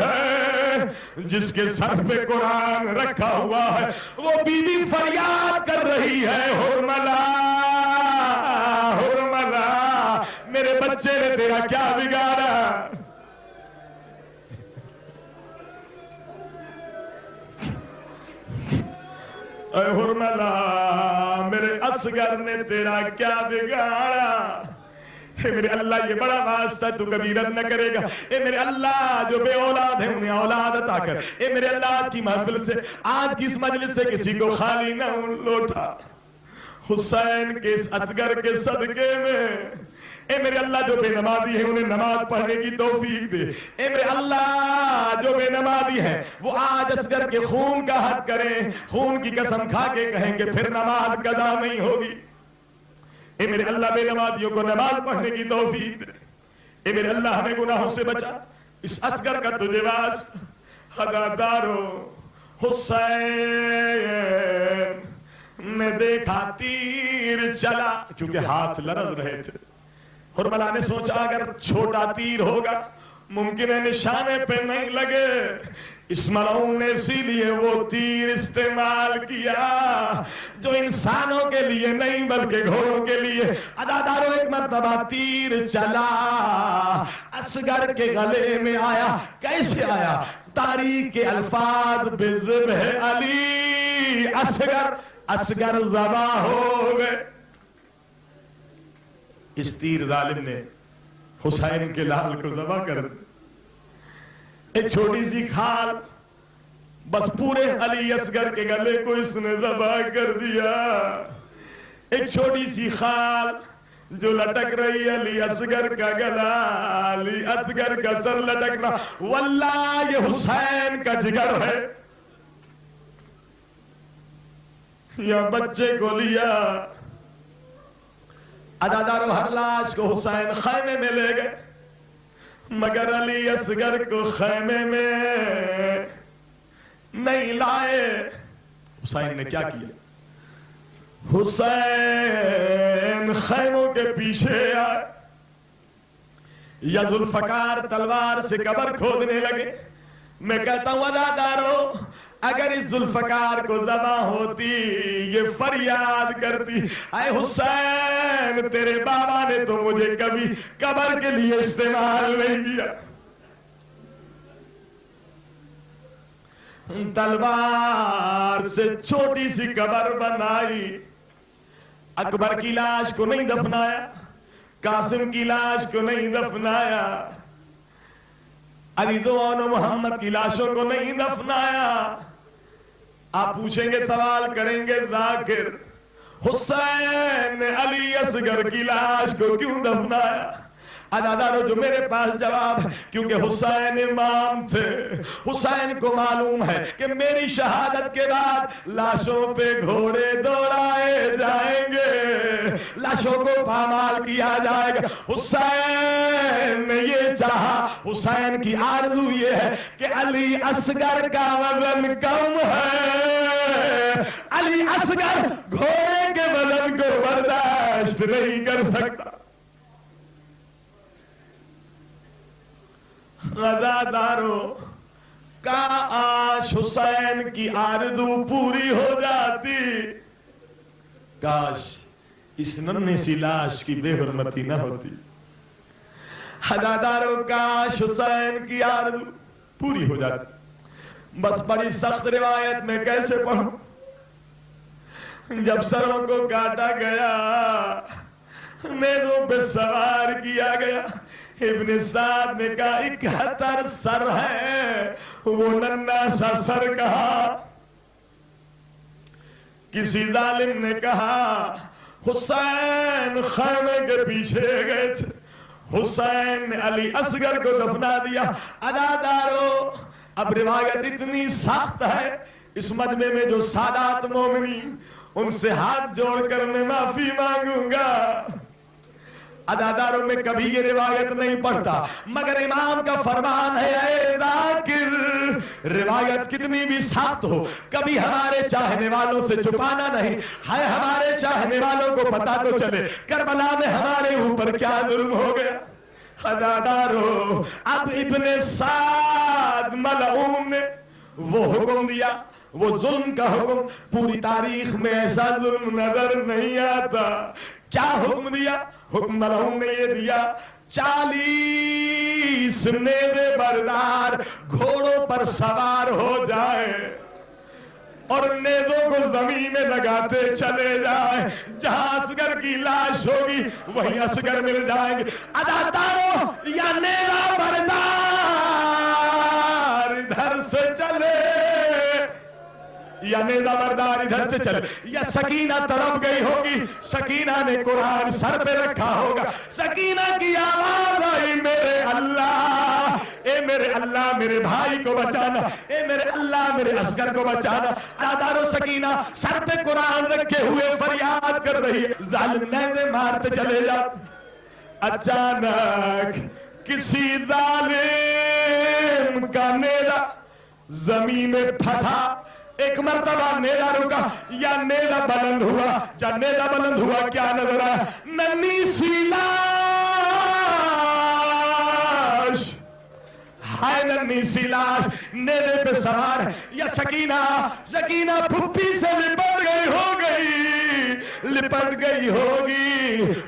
ہے جس کے سر پہ قرآن رکھا ہوا ہے، وہ بی بی فریاد کر رہی ہے حرملہ حرملہ میرے بچے نے تیرا کیا بگاڑا؟ اے حرملہ میرے اصغر نے تیرا کیا بگاڑا؟ اے میرے اللہ یہ بڑا واسطہ تو کبھی رد نہ کرے گا، اے میرے اللہ جو بے اولاد ہیں انہیں اولاد عطا کر، اے میرے اللہ آج کی محفل سے، آج کی اس مجلس سے کسی کو خالی نہ لوٹا، حسین کے اس اصغر کے صدقے میں اے میرے اللہ جو بے نمازی ہیں انہیں نماز پڑھنے کی توفیق دے، اے میرے اللہ جو بے نمازی ہیں وہ آج اصغر کے خون کا حد کریں، خون کی قسم کھا کے کہیں کہ پھر نماز قضا نہیں ہوگی، اے میرے اللہ بے نمازیوں کو نماز پڑھنے کی توفیق دے، اے میرے اللہ ہمیں گناہوں سے بچا، اس اصغر کا تجھے واسطہ ہدادارو حسین نے دیکھا تیر چلا، کیونکہ ہاتھ لرز رہے تھے، حرملہ نے سوچا اگر چھوٹا تیر ہوگا ممکن ہے نشانے پہ نہیں لگے، اس ملعون نے اسی لیے وہ تیر استعمال کیا جو انسانوں کے لیے نہیں بلکہ گھوڑوں کے لیے۔ ادادارو ایک مرتبہ تیر چلا اصغر کے گلے میں آیا، کیسے آیا؟ تاریخ کے الفاظ بذبح علی اصغر ذبح ہو گئے۔ اس تیر ظالم نے حسین کے لال کو ذبح کر دیا، ایک چھوٹی سی کھال بس پورے علی اصغر کے گلے کو اس نے ذبح کر دیا، ایک چھوٹی سی کھال جو لٹک رہی علی اصغر کا گلا، علی اصغر کا سر لٹک رہا، واللہ یہ حسین کا جگر ہے۔ یا بچے کو لیا، ادادارو ہر لاش کو حسین خیمے میں لے گئے، مگر علی اصغر کو خیمے میں نہیں لائے۔ حسین نے کیا کیا؟ حسین خیموں کے پیچھے آئے، یا ذوالفقار تلوار سے قبر کھودنے لگے۔ میں کہتا ہوں ادادارو اگر اس ذوالفقار کو ذبح ہوتی یہ فریاد کرتی اے حسین تیرے بابا نے تو مجھے کبھی قبر کے لیے استعمال نہیں کیا، تلوار سے چھوٹی سی قبر بنائی، اکبر کی لاش کو نہیں دفنایا، قاسم کی لاش کو نہیں دفنایا، علی ذوان و محمد کی لاشوں کو نہیں دفنایا۔ آپ پوچھیں گے سوال کریں گے ذاکر حسین نے علی اصغر کی لاش کو کیوں دفنایا؟ ادادارو جو میرے پاس جواب ہے کیونکہ حسین امام تھے، حسین کو معلوم ہے کہ میری شہادت کے بعد لاشوں پہ گھوڑے دوڑائے جائیں گے، لاشوں کو پامال کیا جائے گا۔ حسین نے یہ چاہا، حسین کی آرزو یہ ہے کہ علی اصغر کا وزن کم ہے، علی اصغر گھوڑے کے وزن کو برداشت نہیں کر سکتا۔ غزادارو کاش حسین کی آرزو پوری ہو جاتی، کاش اس ننھی سی لاش کی بے حرمتی نہ ہوتی۔ غزادارو کاش حسین کی آرزو پوری ہو جاتی. بس بڑی سخت روایت میں کیسے پڑھوں؟ جب سروں کو کاٹا گیا، نیزوں پہ سوار کیا گیا، ابن سعد نے کہا 71 سر ہے، وہ ننھا سا سر کہا. کسی ظالم نے کہا حسین خیمے کے پیچھے گئے تھے، حسین نے علی اصغر کو دفنا دیا. عزادارو، اب روایت اتنی سخت ہے، اس مجمع میں جو سادات مومنین، ان سے ہاتھ جوڑ کر میں معافی مانگوں گا. عزاداروں میں کبھی یہ روایت نہیں پڑھتا، مگر امام کا فرمان ہے اے ذاکر، روایت کتنی بھی سخت ہو کبھی ہمارے چاہنے والوں سے چھپانا نہیں ہے. ہمارے چاہنے والوں کو پتا تو چلے کربلا میں ہمارے اوپر کیا ظلم ہو گیا. عزادارو، اب ابن سعد ملعون نے وہ حکم دیا، وہ ظلم کا حکم. پوری تاریخ میں ایسا ظلم نظر نہیں آتا. کیا حکم دیا؟ حکم ملعون نے یہ دیا 40 نیزے بردار گھوڑوں پر سوار ہو جائے اور نیزوں کو زمین میں لگاتے چلے جائیں. جہاں اصغر کی لاش ہوگی وہیں اصغر مل جائیں گے. عزادارو، یا نیزہ بردار ادھر سے چلے یا نیزہ بردار ادھر سے چلے، یا سکینہ تڑپ گئی ہوگی، سکینہ نے قرآن سر پہ رکھا ہوگا، سکینہ کی آواز آئی میرے اللہ، اے میرے اللہ میرے بھائی کو بچانا، اے میرے اللہ میرے اصغر کو بچانا. عزادارو، سکینہ سر پہ قرآن رکھے ہوئے فریاد کر رہی ہے، ظالم نیزے مارتے چلے جا. اچانک کسی ظالم کا نیزہ زمین میں پھنسا. ایک مرتبہ نیزہ رکا یا نیزہ بلند ہوا. جب نیزہ بلند ہوا کیا نظر آیا؟ ننھی سی لاش، ہائے ننھی سی لاش نیزے پہ سوار ہے. یا سکینہ پھپھی سے لپٹ گئی ہوگی.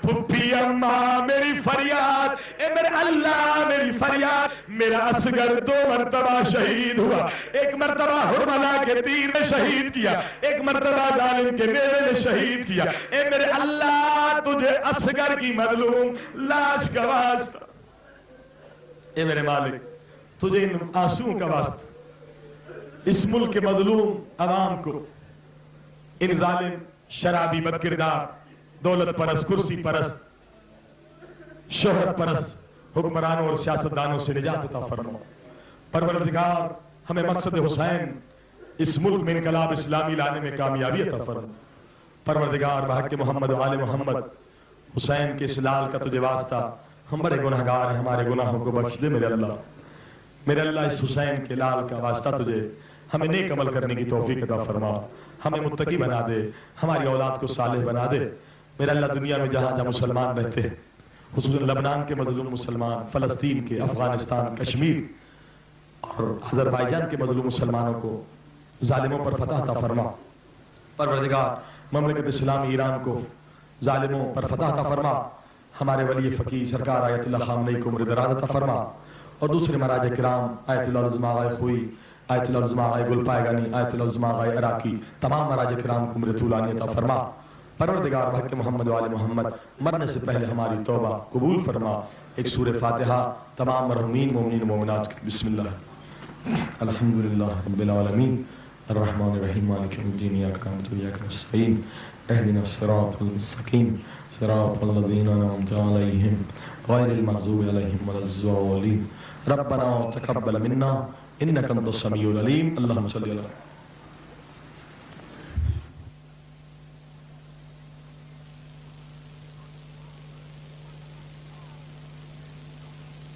پھپھی اماں میری فریاد، اے میرے اللہ میری فریاد. میرا اصغر 2 مرتبہ شہید ہوا، ایک مرتبہ حرملہ کے تیر میں شہید کیا، ایک مرتبہ ظالم کے نیزے نے شہید کیا. اے میرے اللہ تجھے اصغر کی مظلوم لاش کا واسطہ، اے میرے مالک تجھے ان آنسوؤں کا واسطہ، اس ملک کے مظلوم عوام کو، ان ظالم شرابی بد کردار دولت پرست کرسی پرست شہرت پرست حکمرانوں اور سیاستدانوں سے نجات عطا فرما. پروردگار ہمیں مقصد حسین اس ملک میں انقلاب اسلامی لانے میں کامیابی عطا فرما. پروردگار بحق محمد و آل محمد حسین کے اس لال کا تجھے واسطہ، ہم بڑے گناہگار ہیں، ہمارے گناہوں کو بخش دے میرے اللہ. میرے اللہ اس حسین کے لال کا واسطہ تجھے ہمیں نیک عمل کرنے کی توفیق عطا فرما، ہمیں متقی بنا دے، ہماری اولاد کو صالح بنا دے. میرے اللہ دنیا میں جہاں جہاں مسلمان رہتے ہیں، خصوصاً لبنان کے مظلوم مسلمان، فلسطین کے، افغانستان، کشمیر اور آذربائیجان کے مظلوم مسلمانوں کو ظالموں پر فتح عطا فرما. پروردگار مملکت اسلامی ایران کو ظالموں پر فتح عطا فرما. ہمارے ولی فقیر سرکار آیت اللہ خامنئی کو عمر دراز عطا فرما، اور دوسرے مراجع کرام آیت اللہ العظمہ آغا خوئی، آیت اللہ العظمہ آغا گل پائگانی، آیت اللہ العظمہ آغا عراقی، تمام مراجع کرام کو عمر طولانی عطا فرما. پروردگار بحق محمد و آل محمد مرنے سے پہلے ہماری توبہ قبول فرما. ایک سورہ فاتحہ تمام مرحومین مومنین و مومنات کی. بسم اللہ الحمدللہ رب العالمین الرحمن الرحیم مالک یوم الدین ایاک نعبد و ایاک نستعین اهدنا الصراط المستقیم صراط الذین انعمت علیہم غیر المغضوب علیہم ولا الضالین. ربنا تقبل منا انک انت السمیع العلیم. اللہم صلی اللہ